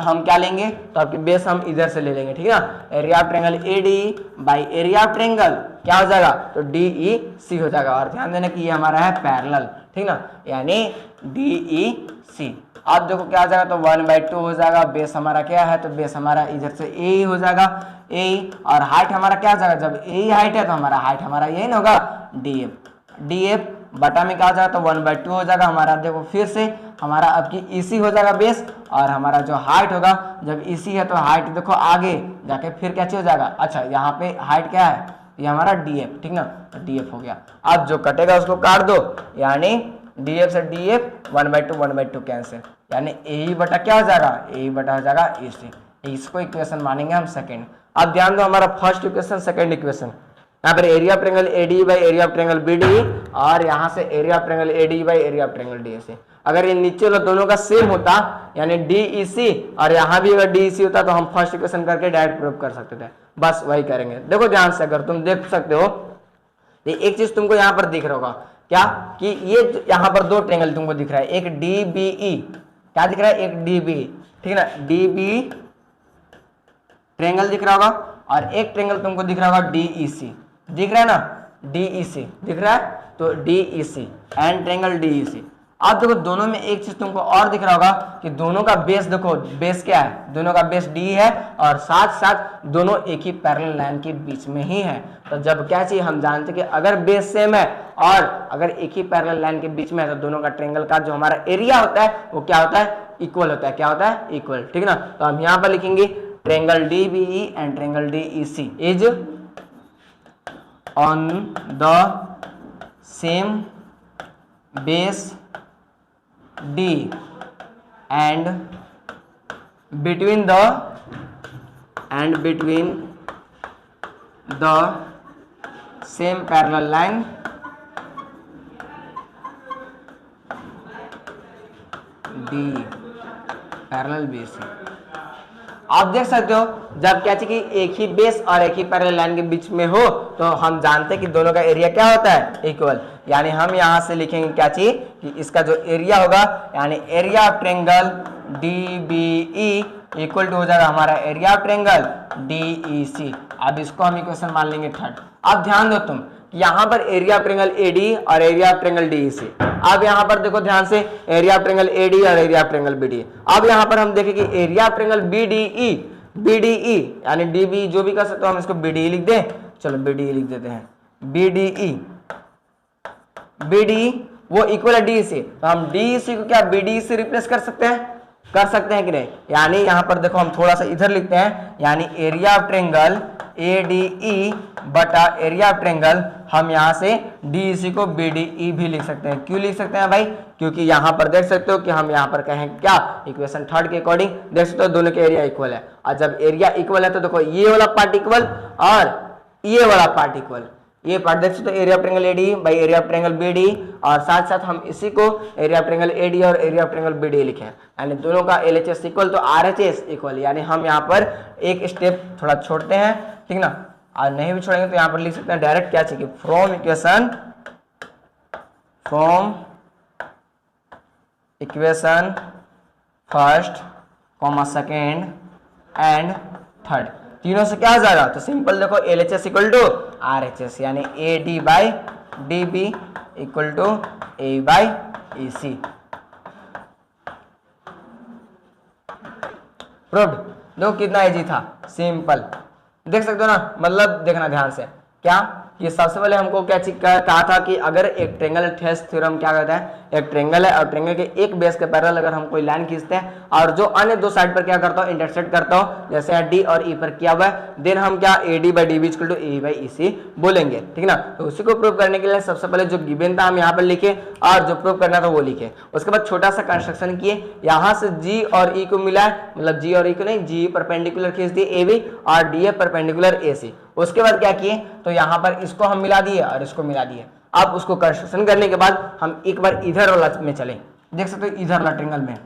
हम क्या लेंगे, तो आपकी बेस हम इधर से ले लेंगे, ठीक है ना। Area of triangle AD by area of triangle क्या हो जाएगा, तो डीई सी हो जाएगा। और ध्यान देना कि ये हमारा है पैरेलल, ठीक ना, यानी डीई सी। अब देखो क्या हो जाएगा, तो 1/2 हो जाएगा। बेस हमारा क्या है, तो बेस हमारा इधर से ए हो जाएगा, ए, और हाइट हमारा क्या हो जाएगा, जब ए हाइट है तो हमारा हाइट हमारा यही ना होगा डी एफ, डी एफ बटा में क्या हो जाएगा, तो 1/2 हो जाएगा हमारा। देखो फिर से हमारा अब की ईसी हो जाएगा बेस, और हमारा जो हाइट होगा, जब ईसी है तो हाइट देखो आगे जाके फिर क्या चीज हो जाएगा, अच्छा यहाँ पे हाइट क्या है, ये हमारा डीएफ, ठीक ना, तो डीएफ हो गया। अब जो कटेगा उसको काट दो, यानी डीएफ से डीएफ 1/2 कैंसिल, यानी ए बटा क्या हो जाएगा, ए बटा हो जाएगा ईसी। इसको इक्वेशन मानेंगे हम सेकेंड। अब ध्यान दो हमारा फर्स्ट इक्वेशन सेकेंड इक्वेशन, यहाँ पर area of triangle AD by area of triangle BD, और यहाँ से area of triangle AD by area of triangle DAC. अगर ये नीचे वाला दोनों का सेम होता, यानी डीईसी, और यहाँ भी अगर डीईसी होता, तो हम फर्स्ट इक्वेशन करके डायरेक्ट प्रूव कर सकते थे। बस वही करेंगे। देखो ध्यान से, अगर तुम देख सकते हो तो एक चीज तुमको यहाँ पर दिख रहा होगा क्या, कि ये यहाँ पर दो ट्रेंगल तुमको दिख रहा है, एक डीबीई, क्या दिख रहा है, एक डीबी, ठीक है ना, डीबी ट्रेंगल दिख रहा होगा, और एक ट्रेंगल तुमको दिख रहा होगा डीईसी, दिख रहा है ना, डीईसी दिख रहा है, तो डीईसी एंड ट्रेंगल डीईसी। अब देखो दोनों में एक चीज तुमको और दिख रहा होगा कि दोनों का बेस, देखो बेस क्या है, दोनों का बेस डी है, और साथ साथ दोनों एक ही पैरेलल लाइन के बीच में ही है। तो जब क्या चाहिए, हम जानते हैं कि अगर बेस सेम है और अगर एक ही पैरेलल लाइन के बीच में है, तो दोनों का ट्रेंगल का जो हमारा एरिया होता है वो क्या होता है, इक्वल होता है। क्या होता है, इक्वल, ठीक है ना। तो हम यहाँ पर लिखेंगे triangle DBE and triangle DEC is on the same base D and between the same parallel line D parallel BC। आप देख सकते हो जब क्या चाहिए कि एक ही बेस और एक ही पैरेलल लाइन के बीच में हो, तो हम जानते हैं कि दोनों का एरिया क्या होता है, इक्वल। यानी हम यहां से लिखेंगे क्या चाहिए कि इसका जो एरिया होगा, यानी area of triangle DBE equal to हो जाएगा हमारा एरिया ऑफ ट्रेंगल डीईसी। अब इसको हम इक्वेशन मान लेंगे थर्ड। अब ध्यान दो तुम, यहाँ पर एरिया ऑफ ट्रेंगल एडी और एरिया ऑफ ट्रेंगल डीईसी। अब यहाँ पर देखो ध्यान से, एरिया ऑफ ट्रेंगल एडी और एरिया ऑफ ट्रेंगल बीडी। अब यहाँ पर हम देखें कि area of triangle BDE, BDE यानी डीबी जो भी कर सकते हो, हम इसको बीडीई लिख दें, चलो बीडीई लिख देते हैं, बीडीई, बीडीई वो इक्वल है डीईसी, तो हम डीईसी को क्या बीडीई से रिप्लेस कर सकते हैं, कर सकते हैं कि नहीं। यानी यहाँ पर देखो हम थोड़ा सा इधर लिखते हैं, यानी एरिया ऑफ ट्रेंगल एडीई बटा एरिया ऑफ ट्रेंगल, हम यहाँ से डीईसी को बीडीई भी लिख सकते हैं। क्यों लिख सकते हैं भाई, क्योंकि यहाँ पर देख सकते हो कि हम यहाँ पर कहें क्या, इक्वेशन थर्ड के अकॉर्डिंग देख सकते हो दोनों के एरिया इक्वल है। और जब एरिया इक्वल है तो देखो ये वाला पार्ट इक्वल और ये वाला पार्ट इक्वल, ये पार्ट देख सकते हो area of triangle AD by area of triangle BD, और साथ साथ हम इसी को एरिया ऑफ ट्रेंगल एडी और एरिया ऑफ ट्रेंगल बीडी लिखे, यानी दोनों का एलएचएस इक्वल तो आरएचएस इक्वल। यानी हम यहाँ पर एक स्टेप थोड़ा छोड़ते हैं, ठीक ना, और नहीं भी छोड़ेंगे तो यहाँ पर लिख सकते हैं डायरेक्ट क्या चाहिए, from equation first comma second and third, तीनों से क्या हो जाएगा, तो सिंपल देखो एलएचएस इक्वल टू आरएचएस, यानी A D by D B equal to A by E C. Proved. देखो कितना इजी था, सिंपल, देख सकते हो ना, मतलब देखना ध्यान से, क्या कि सबसे पहले हमको क्या चीज कहा था कि अगर एक ट्रेंगल थेस थ्योरम क्या कहता है, एक ट्रेंगल है और ट्रेंगल के एक बेस के पैरेलल अगर हम कोई लाइन खींचते हैं और जो अन्य दो साइड पर क्या करता हूँ इंटरसेक्ट करता हूँ, जैसे यहाँ डी और ई पर किया हुआ है, देन हम क्या A D by D B equal to A by E C बोलेंगे, ठीक ना। तो उसी को प्रूव करने के लिए सबसे पहले जो गिवन था हम यहाँ पर लिखे और जो प्रूव करना था वो लिखे। उसके बाद छोटा सा कंस्ट्रक्शन किए, यहाँ से जी और ई को मिला, मतलब जी और ई को नहीं, जी परपेंडिकुलर खींच दिए ए बी और डी ए परपेंडिकुलर ए सी। उसके बाद क्या किए, तो यहाँ पर इसको हम मिला दिए और इसको मिला दिए। अब उसको कंस्ट्रक्शन करने के बाद हम एक बार इधर वाला में चले, देख सकते हो इधर वाला ट्रेंगल में,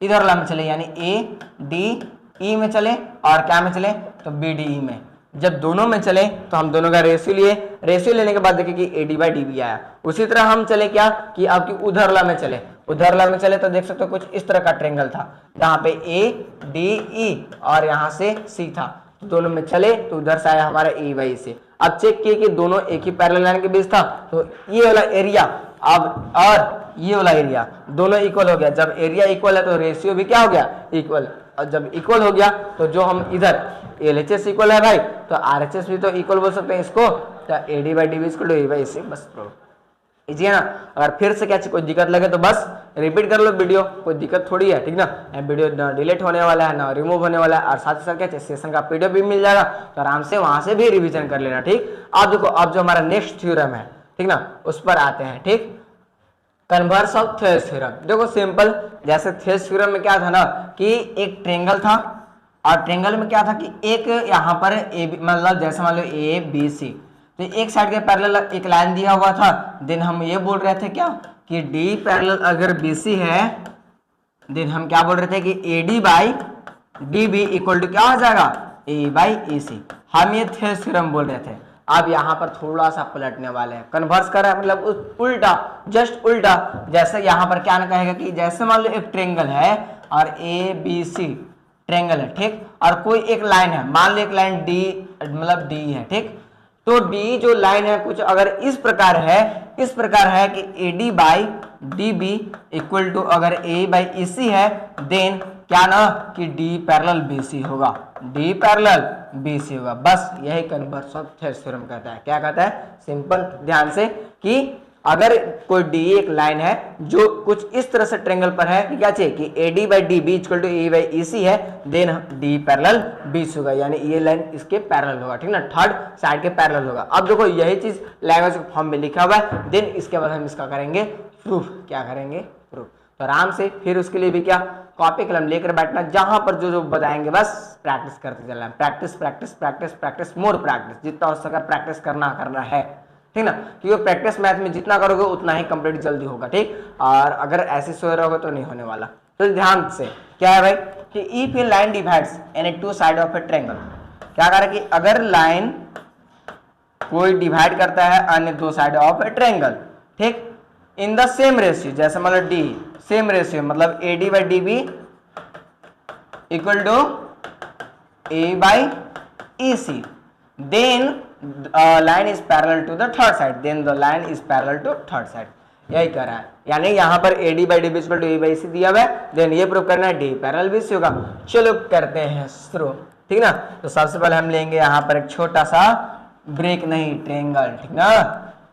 इधर वाला में चले, यानी ए डी ई में चले और क्या में चले, तो बी डी ई में। जब दोनों में चले तो हम दोनों का रेशियो लिए, रेशियो लेने के बाद देखे कि A D by D B आया। उसी तरह हम चले क्या कि आपकी उधर वाला में चले, उधर वाला में चले तो देख सकते हो कुछ इस तरह का ट्रेंगल था, जहाँ पे ए डी ई और यहाँ से सी था, दोनों में चले तो उधर से आया हमारा ए बाई से। अब चेक किए कि दोनों एक ही पैरेलल लाइन के बीच था, तो ये वाला एरिया अब और ये वाला एरिया दोनों इक्वल हो गया। जब एरिया इक्वल है तो रेशियो भी क्या हो गया, इक्वल। और जब इक्वल हो गया तो जो हम इधर LHS इक्वल है भाई, तो RHS भी तो इक्वल बोल सकते हैं इसको, तो AD by DB equal to A by C, बस इजी है ना। अगर फिर से क्या कोई दिक्कत लगे तो बस रिपीट कर लो वीडियो, कोई दिक्कत थोड़ी है, ठीक ना। वीडियो ना डिलीट होने वाला है ना रिमूव होने वाला है, और साथ ही साथ क्या सेशन का PDF भी मिल जाएगा, तो आराम से वहां से भी रिवीजन कर लेना, ठीक। अब देखो अब जो हमारा नेक्स्ट थ्योरम है, ठीक ना, उस पर आते हैं, ठीक। कन्वर्स ऑफ थेस थ्योरम, देखो सिंपल, जैसे थेस थ्योरम में क्या था ना कि एक ट्रेंगल था और ट्रेंगल में क्या था कि एक यहाँ पर मतलब जैसे मान लो ए बी सी, तो एक साइड के पैरेलल एक लाइन दिया हुआ था। देन हम ये बोल रहे थे क्या कि डी पैरेलल अगर बी सी है, देन हम क्या बोल रहे थे कि A D by D B equal to क्या हो जाएगा, ए बाई ई सी। हम ये थेस थ्योरम बोल रहे थे। अब यहाँ पर थोड़ा सा पलटने वाले हैं, कन्वर्स कर रहा है मतलब उल्टा, जस्ट उल्टा। जैसे यहाँ पर क्या ना कहेगा कि जैसे मान लो एक ट्रेंगल है और ए बी सी ट्रेंगल है, ठीक, और कोई एक लाइन है, मान लो एक लाइन डी मतलब डी है, ठीक। तो डी जो लाइन है कुछ अगर इस प्रकार है कि A D by D B equal to अगर ए बाई ई सी है, देन क्या ना कि डी पैरेलल बी सी होगा, डी पैरेलल बी सी होगा। बस यही कन्वर्स ऑफ थेस थ्योरम कहता है। क्या कहता है, सिंपल ध्यान से, कि अगर कोई डी एक लाइन है जो कुछ इस तरह से ट्रेंगल पर है कि क्या चाहिए कि A D by D B equal to A by E C है, then D parallel B C होगा, यानी ये लाइन इसके पैरेलल होगा, ठीक ना, थर्ड साइड के पैरेलल होगा। अब देखो यही चीज लैंग्वेज फॉर्म में लिखा हुआ है, देन इसके बाद हम इसका करेंगे प्रूफ। क्या करेंगे, प्रूफ। तो आराम से फिर उसके लिए भी क्या कॉपी कलम लेकर बैठना, जहां पर जो जो बताएंगे बस प्रैक्टिस करते चलना, practice practice practice practice more practice, जितना हो सके प्रैक्टिस करना है, ठीक ना, क्योंकि प्रैक्टिस मैथ में जितना करोगे उतना ही कंप्लीट जल्दी होगा, ठीक। और अगर ऐसे सोए रहोगे तो नहीं होने वाला। तो ध्यान से क्या है भाई कि if a line divides any two side of a triangle, क्या कह रहा है कि अगर लाइन कोई डिवाइड करता है अन्य दो साइड ऑफ ए ट्रायंगल, ठीक, इन द सेम रेशियो, जैसे मतलब डी सेम रेशियो, मतलब A D by D B equal to A by E C, then line is parallel to the third side, then the line is parallel to third side। यही कर रहा है, यानी यहाँ पर AD by DB equal to A by C दिया हुआ है, देन ये प्रूव करना है D पैरेलल B C होगा। चलो करते हैं शुरू, ठीक ना। तो सबसे पहले हम लेंगे यहाँ पर एक छोटा सा ब्रेक, नहीं ट्रेंगल, ठीक ना,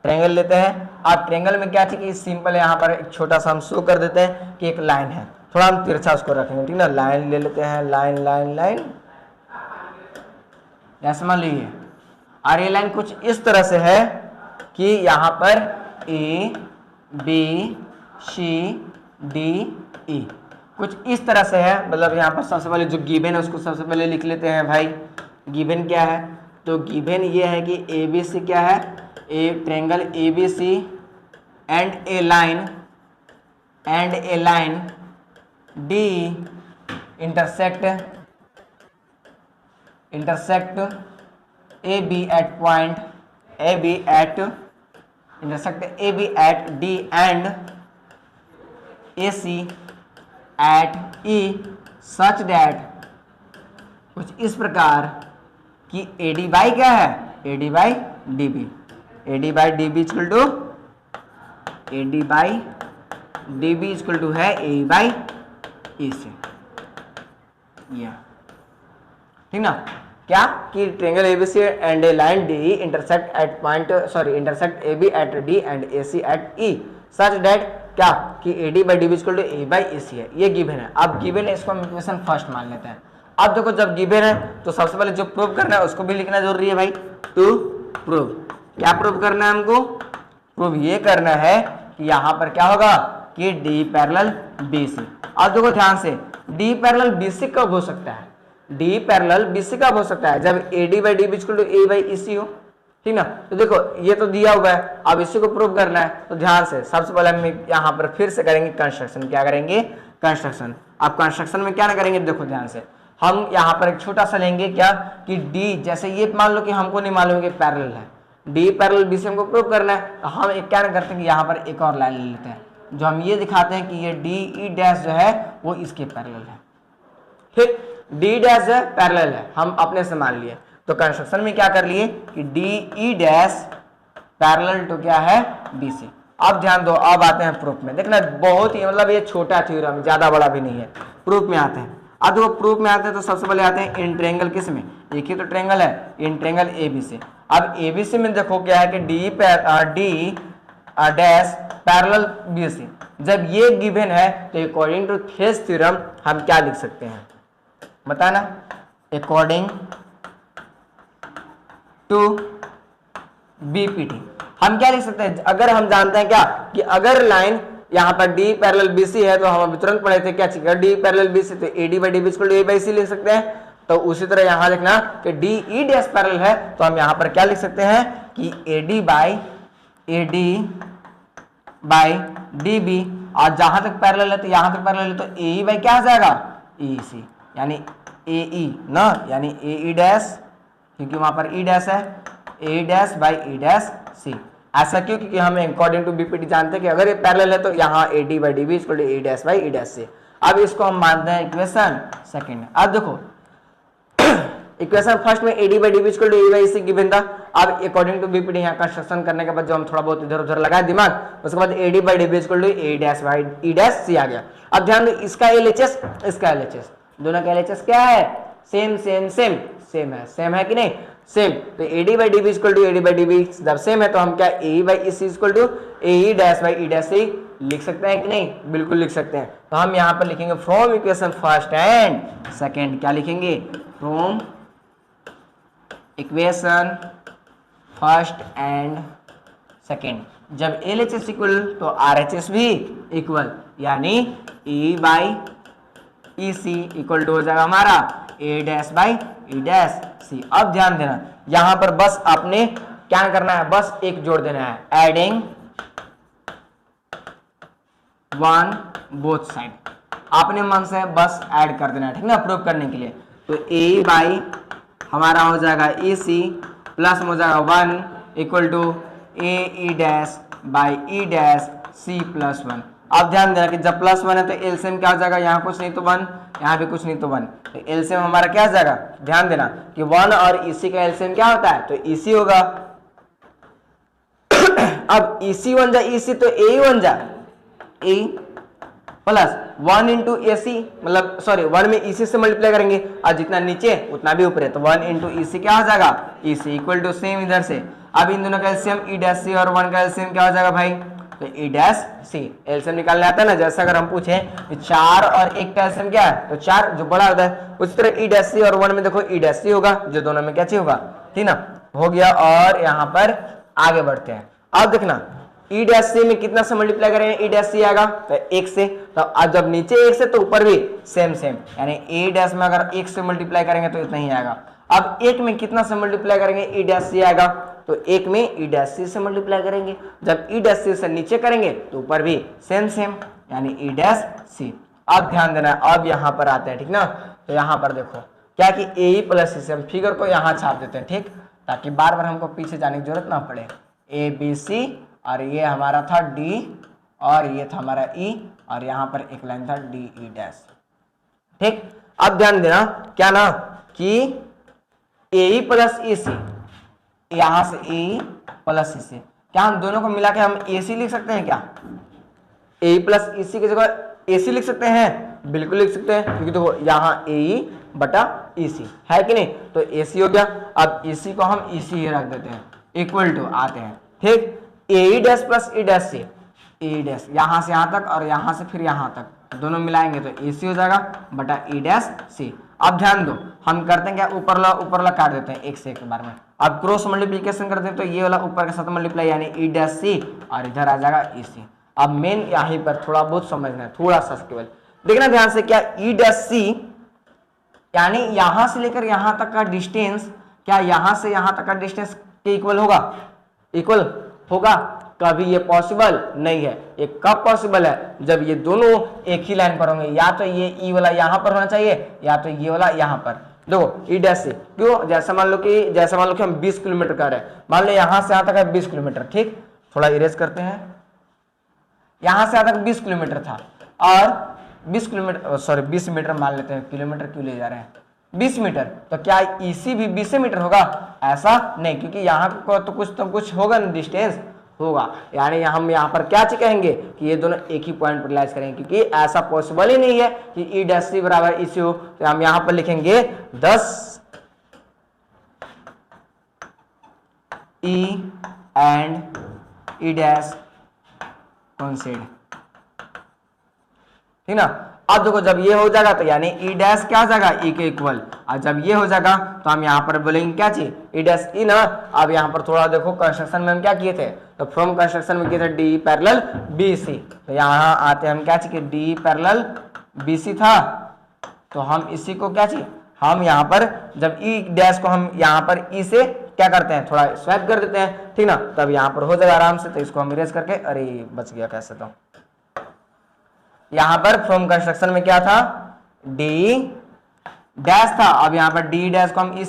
ट्रेंगल लेते हैं। अब ट्रेंगल में क्या चाहिए, सिंपल है, यहाँ पर एक छोटा सा हम शो कर देते हैं कि एक लाइन है, थोड़ा हम तिरछा उसको रखेंगे, ठीक ना। लाइन ले लेते हैं, लाइन लाइन लाइन, ऐसे मान लीजिए, और ये लाइन कुछ इस तरह से है कि यहाँ पर ए बी सी डी ई कुछ इस तरह से है। मतलब यहाँ पर सबसे पहले जो गिवन है उसको सबसे पहले लिख लेते हैं भाई। गिवन क्या है, तो गिवन ये है कि ए बी सी क्या है, a triangle A B C and a line D intersect AB at point AB at intersect AB at D and AC at E such that कुछ इस प्रकार कि AD बाई क्या है, AD by DB, AD by DB equal to AD by DB equal to है A by E से, ठीक ना। क्या कि triangle ABC and a line D intersect at point intersect A B at D and A C at E such that क्या कि A D by D B equal to A by A C है। ये given है। अब given है, इसको हम equation first मान लेते हैं। अब देखो जब गिवन है तो सबसे पहले जो प्रूव करना है उसको भी लिखना जरूरी है भाई। टू प्रूव, क्या प्रूव करना है हमको? प्रूव ये करना है कि यहाँ पर क्या होगा कि डी पैरेलल बी सी। अब देखो ध्यान से, डी पैरेलल बी सी कब हो सकता है? डी पैरेलल बी सी कब हो सकता है? जब A D by D B equal to A by E C हो, ठीक ना। तो देखो ये तो दिया हुआ है, अब इसी को प्रूव करना है। तो ध्यान से सबसे पहले हम यहाँ पर फिर से करेंगे कंस्ट्रक्शन। क्या करेंगे? कंस्ट्रक्शन। अब कंस्ट्रक्शन में क्या ना करेंगे, देखो ध्यान से, हम यहाँ पर एक छोटा सा लेंगे क्या कि डी, जैसे ये मान लो कि हमको नहीं मालूम कि पैरेलल है, डी पैरेलल बी से हमको प्रूव करना है, तो हम एक क्या करते हैं कि यहाँ पर एक और लाइन ले लेते हैं जो हम ये दिखाते हैं कि ये डी ई डैश जो है वो इसके पैरेलल है। ठीक, डी डैश है पैरेलल है, हम अपने से मान लिए। तो कंस्ट्रक्शन में क्या कर लिए कि D E dash parallel to क्या है बी सी। अब ध्यान दो, अब आते हैं प्रूफ में। देखना बहुत ही मतलब ये छोटा थ्योरम, ज्यादा बड़ा भी नहीं है। प्रूफ में आते हैं। अब देखो प्रूफ में आते हैं तो सबसे पहले आते हैं इन ट्रायंगल, किस में? एक ही तो ट्रायंगल है, इन ट्रायंगल एबीसी। अब एबीसी में देखो क्या है कि डी डैश पैरेलल बीसी। जब ये गिवन है तो अकॉर्डिंग टू थेस थ्योरम हम क्या लिख सकते हैं बताना? अकॉर्डिंग टू बीपीटी हम क्या लिख सकते हैं? अगर हम जानते हैं क्या कि अगर लाइन यहाँ पर डी पैरेलल बीसी है तो हम अभी तुरंत पढ़े थे क्या चीज, डी पैरेलल बीसी तो A D by D B equal to A by C लिख सकते हैं। तो उसी तरह यहाँ देखना कि डी ई डैश पैरेलल है तो हम यहाँ पर क्या लिख सकते हैं कि A D by D B, और जहां तक पैरेलल है तो यहाँ तक पैरेलल है तो ए ई बाई क्या आ जाएगा ई सी, यानी ए ई ना, यानी ए ई डैश, क्योंकि वहां पर ई डैश है, ए डैश बाई ई डैश सी। ऐसा क्यों? क्योंकि हम अकॉर्डिंग टू बीपीटी जानते हैं कि अगर ये पैरेलल है तो यहाँ A D by D B equal to A dash by E dash C. अब इसको हम मानते हैं इक्वेशन सेकंड। अब देखो इक्वेशन फर्स्ट में A D by D B equal to A by C given था। अब अकॉर्डिंग टू बीपीटी यहाँ कंस्ट्रक्शन करने के बाद जो हम थोड़ा बहुत इधर उधर लगाए दिमाग, उसके बाद A D by D B equal to A dash by E dash C आ गया। अब ध्यान दो, इसका एलएचएस इसका एलएचएस, दोनों का एलएचएस क्या है? सेम सेम सेम सेम है। सेम है कि नहीं? सेम। तो A D by D B equal to A D by D B जब सेम है तो हम क्या A by E C equal to A E dash by E dash C लिख सकते हैं कि नहीं? बिल्कुल लिख सकते हैं। तो हम यहाँ पर लिखेंगे from equation first and second. क्या लिखेंगे? From equation first and second. जब एलएचएस इक्वल तो आरएचएस भी इक्वल, यानी E by E C equal to हो जाएगा हमारा A dash by E dash C. अब ध्यान देना, यहां पर बस आपने क्या करना है? बस एक जोड़ देना है, एडिंग वन बोथ साइड। अपने मन से बस ऐड कर देना है, ठीक ना, प्रूव करने के लिए। तो ए बाई हमारा हो जाएगा ए सी प्लस हो जाएगा one equal to A E dash by E dash C plus one. अब ध्यान देना कि जब प्लस वन है तो एलसीएम क्या हो जाएगा? यहाँ कुछ नहीं तो वन, यहाँ भी कुछ नहीं तो वन, तो एलसीएम हमारा क्या हो जाएगा? ध्यान देना कि वन और इसी का एलसीएम क्या होता है? तो इसी होगा। अब इसी वन जा इसी तो ए वन जा ए प्लस वन इंटू ए सी, मतलब सॉरी वन में इसी से मल्टीप्लाई करेंगे और जितना नीचे उतना भी ऊपर है, तो वन इंटू ई सी क्या हो जाएगा? ई सी इक्वल टू सेम इधर से। अब इन दोनों का एलसीएम ई डैश सी और वन का एलसीएम क्या हो जाएगा भाई? तो ई डैश सी। एलसीएम निकालने आता है ना, जैसा अगर हम पूछे कि 4 और 1 का एलसीएम क्या है? तो 4 जो बड़ा होता है, उसी तरह ई डैश सी और 1 में देखो ई डैश सी होगा, जो दोनों में क्या चाहिए होगा, ठीक ना, हो गया। और यहाँ पर आगे बढ़ते हैं। अब देखना ई डैश सी में कितना से मल्टीप्लाई करेंगे? ई डैश सी आएगा तो 1 से, तो अब जब नीचे 1 से तो ऊपर भी सेम सेम, यानी ई डैश में अगर 1 से मल्टीप्लाई करेंगे तो इतना ही आएगा। अब 1 में कितना से मल्टीप्लाई करेंगे? ई डैश सी आएगा, तो 1 में ई डैश सी से मल्टीप्लाई करेंगे। जब ई डैश सी से नीचे करेंगे तो ऊपर भी सेम सेम, यानी ई डैश सी। अब ध्यान देना, अब यहाँ पर आते हैं, ठीक ना। तो यहाँ पर देखो क्या कि ए ई प्लस सी से हम फिगर को यहाँ छाप देते हैं, ठीक, ताकि बार बार हमको पीछे जाने की जरूरत ना पड़े। ए बी सी और ये हमारा था डी और ये था हमारा ई और यहाँ पर एक लाइन था डी ई डैश, ठीक। अब ध्यान देना क्या ना कि ए ई प्लस ई सी, यहां से ए प्लस ई सी, क्या हम दोनों को मिला के हम ए सी लिख सकते हैं क्या? ए प्लस ई सी की जगह ए सी लिख सकते हैं, बिल्कुल लिख सकते हैं, क्योंकि देखो यहाँ ए बटा EC, है कि नहीं? तो AC हो गया। अब EC को हम EC ही रख देते हैं, इक्वल टू आते हैं, ठीक, AE dash plus E dash से E डैश, यहाँ से यहाँ तक और यहाँ से फिर यहाँ तक दोनों मिलाएंगे तो AC हो जाएगा बटा E डैश C। अब ध्यान दो, हम करते हैं क्या, ऊपर वाला काट देते हैं एक से एक बार में। अब क्रॉस मल्टीप्लिकेशन करते हैं तो ये वाला ऊपर के साथ मल्टीप्लाई यानी E डैश C और इधर आ जाएगा EC। अब मेन यहीं पर थोड़ा बहुत समझना है, थोड़ा सा केवल देखना ध्यान से, क्या E डैश C यानी यहां से लेकर यहां तक का डिस्टेंस, क्या यहां से यहां तक का डिस्टेंस के इक्वल होगा? इक्वल होगा? कभी ये पॉसिबल नहीं है। ये कब पॉसिबल है? जब ये दोनों एक ही लाइन पर होंगे, या तो ये ई वाला यहां पर होना चाहिए या तो ये वाला यहां पर। देखो ई डैश से, क्यों? जैसा मान लो कि हम 20 किलोमीटर कर रहे हैं, मान लो यहां से यहां तक है 20 किलोमीटर, ठीक, थोड़ा इरेज करते हैं, यहां से यहां तक 20 किलोमीटर था और 20 किलोमीटर, सॉरी 20 मीटर मान लेते हैं, किलोमीटर क्यों ले जा रहे हैं, 20 मीटर, तो क्या EC भी 20 मीटर होगा? ऐसा नहीं, क्योंकि यहाँ को तो कुछ होगा ना, डिस्टेंस होगा, यानी हम यहाँ पर क्या कहेंगे कि ये दोनों एक ही पॉइंट पर लाइज करेंगे, क्योंकि ऐसा पॉसिबल ही नहीं है कि E डैश C बराबर EC हो। तो हम यहाँ पर लिखेंगे 10 E and E dash coincide, ठीक ना। अब देखो जब ये हो जाएगा तो यानी E डैश क्या हो जाएगा, E के इक्वल, और जब ये हो जाएगा तो हम यहाँ पर बोलेंगे क्या चीज, E डैश E ना। अब यहाँ पर थोड़ा देखो कंस्ट्रक्शन में हम क्या किए थे, तो फ्रॉम कंस्ट्रक्शन में किए थे D पैरेलल BC, तो यहाँ आते हम क्या चाहिए, D पैरेलल BC था, तो हम इसी को क्या चाहिए, हम यहाँ पर जब E डैश को हम यहाँ पर E से क्या करते हैं, थोड़ा स्वैप कर देते हैं, ठीक ना, तब यहाँ पर हो जाएगा आराम से। तो इसको हम इरेज करके, अरे बच गया कैसे, तो यहां पर फ्रॉम कंस्ट्रक्शन में क्या था, D डैश था, अब यहाँ पर D डैश को हम E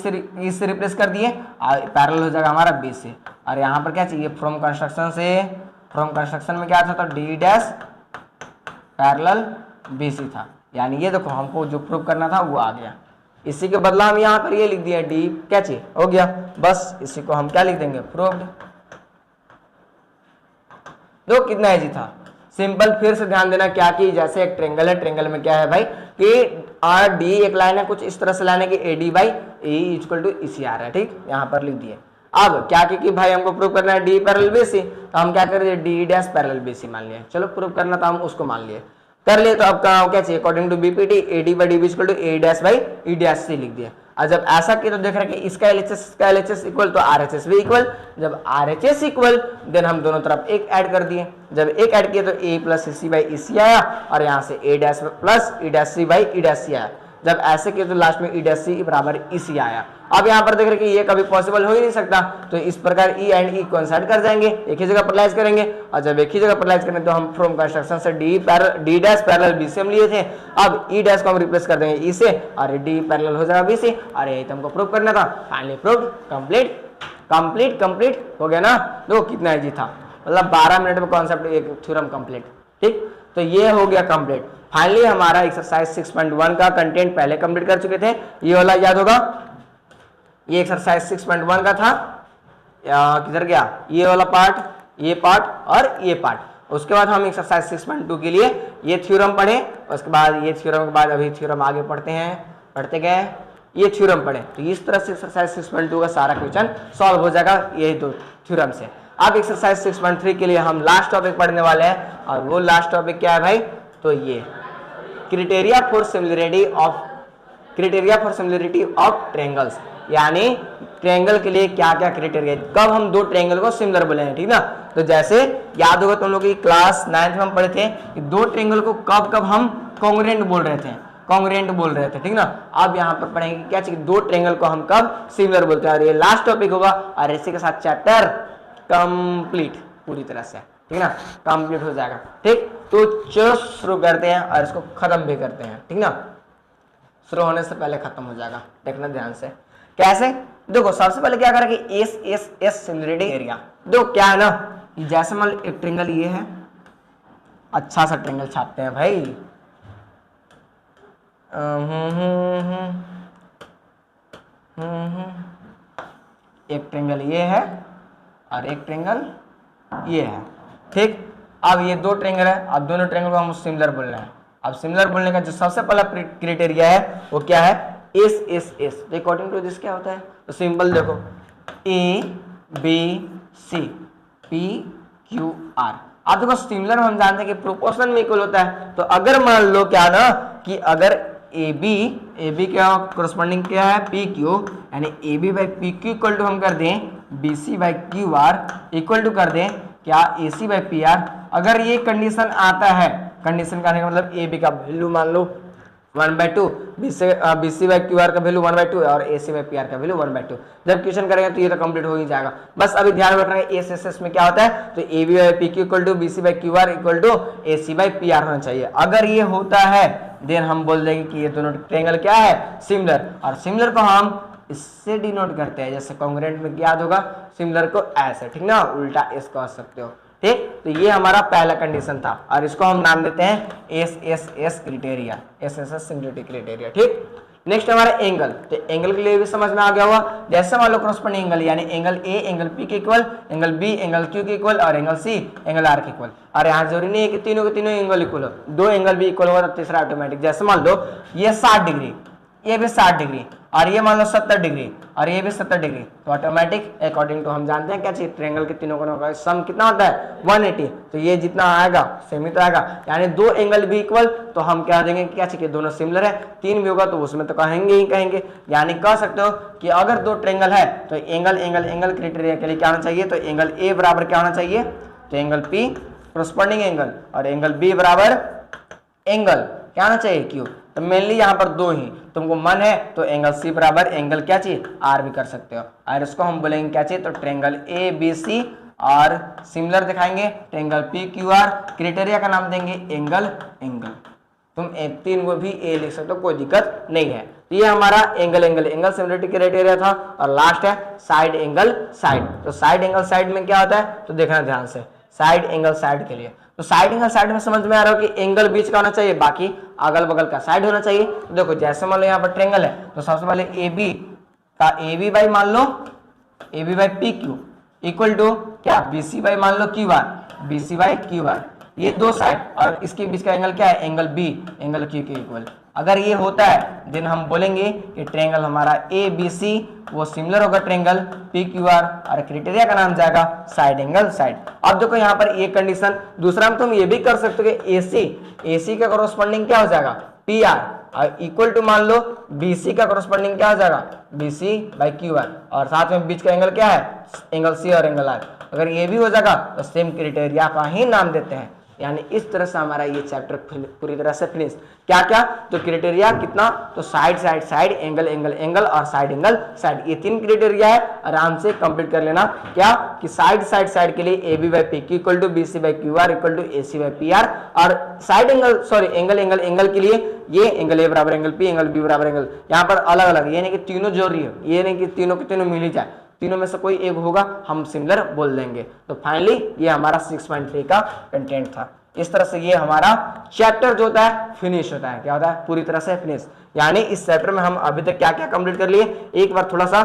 से रिप्लेस कर दिए, पैरेलल हो जाएगा हमारा B से। और यहाँ पर क्या चाहिए, फ्रॉम कंस्ट्रक्शन में क्या था, तो D डैश पैरेलल BC था, यानी ये देखो हमको जो प्रूव करना था वो आ गया। इसी के बदला हम यहाँ पर ये लिख दिया, D क्या चाहिए हो गया, बस इसी को हम क्या लिख देंगे, प्रूव्ड। दो कितना इजी था, सिंपल। फिर से ध्यान देना क्या कि जैसे एक ट्रेंगल है, ट्रेंगल में क्या है भाई कि RD एक लाइन है, कुछ इस तरह से लाने की AD by E equal to EC आ रहा है, ठीक, यहाँ पर लिख दिए। अब क्या कि भाई हमको प्रूव करना है D पैरेलल BC, तो हम क्या कर दिए, D डैश पैरेलल BC मान लिया, चलो प्रूव करना था हम उसको मान लिए, कर लिए। तो अब क्या चाहिए, according to BPT AD by DB equal to A dash by E dash C लिख दिया। और जब ऐसा किया तो देख रहे हैं कि इसका LHS इक्वल तो RHS भी इक्वल, जब RHS इक्वल देन हम दोनों तरफ एक ऐड कर दिए, जब एक ऐड किए तो A plus EC by EC आया और यहाँ से A dash plus E dash C by E dash C आया। जब ऐसे किए तो लास्ट में E डैश C बराबर EC आया। अब यहाँ पर देख रहे हैं कि ये कभी पॉसिबल हो ही नहीं सकता, तो इस प्रकार E एंड E कोइंसाइड कर जाएंगे, एक ही जगह पर लाइज करेंगे, और जब एक ही जगह पर लाइज करेंगे तो हम फ्रॉम कंस्ट्रक्शन से D डैश पैरेलल BC हम लिए थे, अब E डैश को हम रिप्लेस कर देंगे E से और D पैरेलल हो जाएगा BC, और यही तो हमको प्रूव करना था। फाइनली प्रूव्ड, कंप्लीट हो गया ना। दो कितना इजी था, मतलब 12 मिनट में कॉन्सेप्ट एक थ्योरम कंप्लीट, ठीक, तो ये हो गया कंप्लीट। फाइनली हमारा एक्सरसाइज 6.1 का कंटेंट पहले कंप्लीट कर चुके थे, ये वाला याद होगा, ये एक्सरसाइज 6.1 का था, किधर गया ये वाला पार्ट, ये पार्ट और ये पार्ट। उसके बाद हम एक्सरसाइज 6.2 के लिए ये थ्योरम पढ़े, उसके बाद ये थ्योरम के बाद अभी थ्योरम आगे पढ़ते गए, ये थ्योरम पढ़े, तो इस तरह से एक्सरसाइज 6.2 का सारा क्वेश्चन सॉल्व हो जाएगा यही दो थ्योरम से। अब एक्सरसाइज 6.3 के लिए हम लास्ट टॉपिक पढ़ने वाले हैं, और वो लास्ट टॉपिक क्या है भाई, तो ये criteria for similarity of triangles, यानी ट्रायंगल के लिए क्या क्या क्राइटेरिया, कब हम दो ट्रायंगल को सिमिलर बोले हैं, ठीक ना। तो जैसे याद होगा तुम लोग की क्लास 9th में हम पढ़े थे कि दो ट्रायंगल को कब हम कॉन्ग्रुएंट बोल रहे थे, ठीक ना। अब यहाँ पर पढ़ेंगे क्या चाहिए, दो ट्रायंगल को हम कब सिमिलर बोलते हैं, और ये लास्ट टॉपिक होगा, और इसी के साथ चैप्टर कंप्लीट पूरी तरह से, ठीक ना, कंप्लीट हो जाएगा, ठीक। तो चलो शुरू करते हैं और इसको खत्म भी करते हैं, ठीक ना, शुरू होने से पहले खत्म हो जाएगा, देखना ध्यान से कैसे। देखो सबसे पहले क्या करें कि एस सिमिलरिटी एरिया, देखो क्या है ना, जैसे मान लो एक ट्रायंगल ये है, अच्छा सा ट्रायंगल छापते हैं भाई, एक ट्रायंगल ये है और एक ट्रायंगल ये है, ठीक। अब ये दो ट्रायंगल है, अब दोनों ट्रायंगल को हम सिमिलर बोल रहे हैं। अब सिमिलर बोलने का जो सबसे पहला क्राइटेरिया है वो क्या है, एस। तो अकॉर्डिंग टू दिस क्या होता है, तो सिंपल देखो A B C P Q R. अब देखो सिमिलर हम जानते हैं कि प्रोपोर्शनल में इक्वल होता है, तो अगर मान लो क्या ना कि अगर ए बी क्या कोरस्पॉन्डिंग क्या है पी क्यू, यानी A B by P Q equal to हम कर दें B C by Q R equal to कर दें क्या A C by P R. अगर ये कंडीशन आता है, कंडीशन का आने का मतलब ए बी का वैल्यू मान लो 1/2, B C by Q R का वैल्यू 1/2 और A C by P R का वैल्यू 1/2। जब क्वेश्चन करेंगे तो ये तो कंप्लीट हो ही जाएगा। बस अभी ध्यान रखना है एस में क्या होता है, तो A B by P Q equal to B C by Q R equal to A C by P R होना चाहिए। अगर ये होता है देन हम बोल देंगे कि ये दोनों ट्रायंगल क्या है, सिमिलर। और सिमिलर को हम इससे डिनोट करते हैं, जैसे कॉन्ग्रुएंट में क्या होगा, सिमिलर को ऐसे, ठीक ना, उल्टा एस कह सकते हो, ठीक। तो ये हमारा पहला कंडीशन था और इसको हम नाम देते हैं S criteria, S singularity criteria, ठीक। नेक्स्ट हमारा एंगल, तो एंगल के लिए भी समझ में आ गया होगा। जैसे मान लो कॉरस्पॉन्डिंग एंगल यानी एंगल ए एंगल पी के equal, angle B angle Q के इक्वल और एंगल सी एंगल आर के इक्वल। और यहाँ जरूरी नहीं है कि तीनों के तीनों एंगल इक्वल हो, दो एंगल भी इक्वल होगा तो तीसरा ऑटोमेटिक। जैसे मान लो ये 60 डिग्री, ये भी 60 डिग्री और ये मान लो 70 डिग्री और ये भी 70 डिग्री, तो ऑटोमेटिक अकॉर्डिंग टू हम जानते हैं क्या चाहिए, ट्रायंगल के तीनों कोनों का सम कितना होता है 180। तो ये जितना आएगा सेम ही तो आएगा, यानी दो एंगल भी इक्वल तो हम क्या देंगे क्या चाहिए, दोनों सिमिलर है। तीन भी होगा तो उसमें तो कहेंगे ही कहेंगे, यानी कह सकते हो कि अगर दो ट्रायंगल है तो एंगल एंगल एंगल क्राइटेरिया के लिए क्या होना चाहिए, तो एंगल ए बराबर क्या होना चाहिए, तो एंगल पी कोरस्पॉन्डिंग एंगल और एंगल बी बराबर एंगल क्या होना चाहिए क्यू। तो मेनली यहाँ पर दो ही, तुमको मन है तो एंगल सी बराबर एंगल क्या चाहिए आर भी कर सकते हो। और इसको हम बोलेंगे क्या चाहिए, तो ट्रायंगल ए बी सी और सिमिलर दिखाएंगे triangle P Q are, criteria का नाम देंगे एंगल एंगल। तुम तीन को भी ए लिख सकते हो, कोई दिक्कत नहीं है। तो ये हमारा angle angle angle similarity criteria था। और लास्ट है साइड एंगल साइड। तो साइड एंगल साइड में क्या होता है, तो देखना ध्यान से, साइड एंगल साइड के लिए, तो साइड एंगल साइड में समझ में आ रहा हो कि एंगल बीच का होना चाहिए, बाकी अगल बगल का साइड होना चाहिए। तो देखो जैसे मान लो यहाँ पर ट्रायंगल है तो सबसे पहले ए बी का ए बी बाई मान लो A B by P Q equal to क्या बी सी बाई मान लो Q R, B C by Q R, ये दो साइड और इसके बीच का एंगल क्या है, एंगल बी एंगल क्यू के इक्वल। अगर ये होता है देन हम बोलेंगे कि ट्रायंगल हमारा ए बी सी वो सिमिलर होगा ट्रायंगल पी क्यू आर और क्राइटेरिया का नाम जाएगा साइड एंगल साइड। अब देखो यहाँ पर ये कंडीशन, दूसरा में तुम ये भी कर सकते हो कि ए सी का कोरस्पॉन्डिंग क्या हो जाएगा पी आर और इक्वल टू मान लो बी सी का कोरस्पॉन्डिंग क्या हो जाएगा B C by Q R और साथ में बीच का एंगल क्या है एंगल सी और एंगल आर। अगर ये भी हो जाएगा तो सेम क्राइटेरिया का ही नाम देते हैं। यानी इस तरह से हमारा ये चैप्टर पूरी तरह से फिनिश। क्या क्या, तो क्राइटेरिया कितना, तो side side side angle angle angle और साइड एंगल साइड, ये तीन क्राइटेरिया है। आराम से कंप्लीट कर लेना। क्या कि साइड साइड साइड के लिए A B by P Q equal to B C by Q R equal to A C by P R, और side angle sorry angle angle angle के लिए ये एंगल ए बराबर एंगल पी एंगल बी बराबर angle, यहाँ पर अलग अलग, ये नहीं कि तीनों जरूरी है, ये नहीं कि तीनों के तीनों मिल ही जाए, तीनों में से कोई एक होगा हम सिमिलर बोल देंगे। तो फाइनली ये हमारा 6.3 का कंटेंट था। इस तरह से ये हमारा चैप्टर जो होता है फिनिश होता है। क्या होता है, पूरी तरह से फिनिश। यानी इस चैप्टर में हम अभी तक क्या क्या कंप्लीट कर लिए, एक बार थोड़ा सा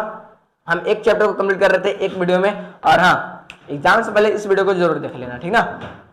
हम एक चैप्टर को कंप्लीट कर रहे थे एक वीडियो में, और हाँ एग्जाम से पहले इस वीडियो को जरूर देख लेना, ठीक ना,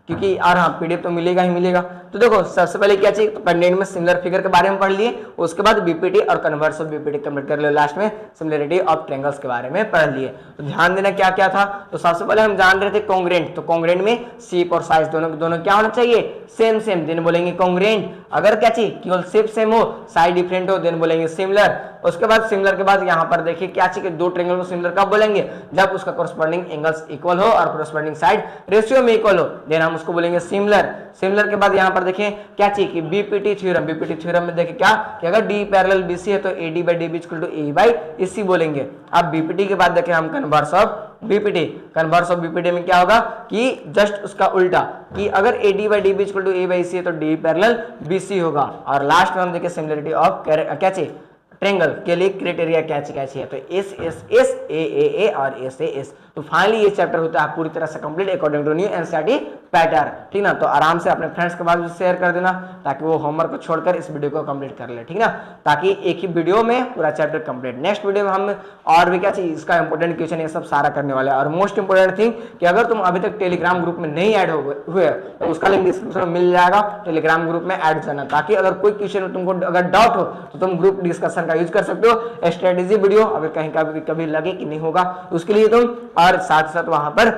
क्योंकि और हाँ पीडीएफ तो मिलेगा ही मिलेगा। तो देखो सबसे पहले क्या चाहिए, तो कंटेंट में सिमिलर फिगर के बारे में पढ़ लिए, उसके बाद बीपीटी और कन्वर्स ऑफ बीपीटी कंप्लीट कर लियो, लास्ट में सिमिलरिटी ऑफ ट्रायंगल्स के बारे में पढ़ लिए। तो ध्यान देना क्या क्या था, तो सबसे पहले हम जान रहे थे कॉन्ग्रुएंट, तो कॉन्ग्रुएंट में शेप और साइज दोनों क्या होना चाहिए सेम सेम, देन बोलेंगे कॉन्ग्रुएंट। अगर क्या चाहिए केवल शेप सेम हो साइड डिफरेंट हो देन बोलेंगे सिमिलर। उसके बाद सिमिलर के बाद यहाँ पर देखिए क्या चाहिए, दो ट्रायंगल को सिमिलर कब बोलेंगे, जब उसका कोरस्पॉन्डिंग एंगल्स इक्वल हो और कोरस्पॉन्डिंग साइड रेशियो में इक्वल हो, देन हम उसको बोलेंगे सिमिलर। सिमिलर के बाद यहाँ पर देखिए क्या चाहिए कि बीपीटी थ्योरम में देखिए क्या कि अगर डी पैरेलल बीसी है तो AD by D equal to A by EC बोलेंगे। अब बीपीटी के बाद देखिए हम कन्वर्स ऑफ बीपीटी में क्या होगा कि जस्ट उसका उल्टा, कि अगर AD by D equal to A by C है तो डी पैरेलल बीसी होगा। और लास्ट में हम देखिए सिमिलरिटी ऑफ क्या चाहिए ट्रायंगल के लिए क्राइटेरिया क्या चाहिए, तो एस एस एस ए और एस ए एस। तो फाइनली ये चैप्टर होता है पूरी तरह से complete according to new NCERT pattern, ठीक ना। तो आराम से अपने फ्रेंड्स के पास भी शेयर कर देना ताकि वो होमवर्क को छोड़कर इस वीडियो को कंप्लीट कर ले, ठीक ना, ताकि एक ही वीडियो में पूरा चैप्टर कंप्लीट। नेक्स्ट वीडियो में हम और भी क्या चाहिए इसका इंपॉर्टेंट क्वेश्चन ये सब सारा करने वाले हैं। और मोस्ट इंपोर्टेंट थिंग कि अगर तुम अभी तक टेलीग्राम ग्रुप में नहीं ऐड हुए तो उसका लिंक डिस्क्रिप्शन में मिल जाएगा, टेलीग्राम ग्रुप में ऐड करना, ताकि अगर कोई क्वेश्चन तुमको अगर डाउट हो तो तुम ग्रुप डिस्कशन क्वेश्चन का यूज कर सकते हो। स्ट्रेटेजी वीडियो अगर कहीं कभी लगे कि नहीं होगा तो उसके लिए तुम, और साथ साथ वहां पर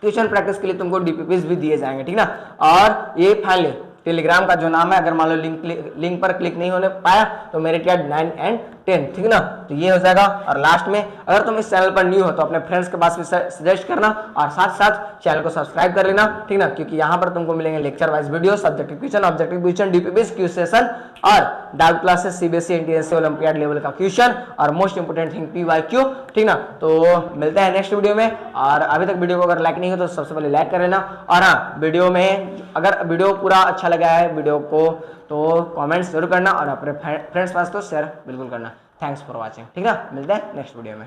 क्वेश्चन प्रैक्टिस के लिए तुमको डीपीपीस भी दिए जाएंगे, ठीक ना। और ये फाइनली टेलीग्राम का जो नाम है, अगर मान लो लिंक पर क्लिक नहीं होने पाया तो मेरिट कार्ड 9 एंड 10, ठीक ना। तो ये हो जाएगा। और लास्ट में अगर तुम इस चैनल पर न्यू हो तो अपने फ्रेंड्स के पास भी सजेस्ट करना और साथ साथ चैनल को सब्सक्राइब कर लेना, ठीक ना, क्योंकि यहाँ पर तुमको मिलेंगे lecture wise video, subjective question, objective question, DPPs, Q session और doubt classes, CBSE NTSC olympiad level का क्वेश्चन और मोस्ट इंपोर्टेंट थिंग पीवाईक्यू, ठीक ना। तो मिलते हैं नेक्स्ट वीडियो में। और अभी तक वीडियो को अगर लाइक नहीं हो तो सबसे पहले लाइक कर लेना। और हाँ, वीडियो में अगर वीडियो पूरा अच्छा लगा है वीडियो को तो कमेंट्स जरूर करना और अपने फ्रेंड्स पास तो शेयर बिल्कुल करना। थैंक्स फॉर वॉचिंग, ठीक ना। मिलते हैं नेक्स्ट वीडियो में।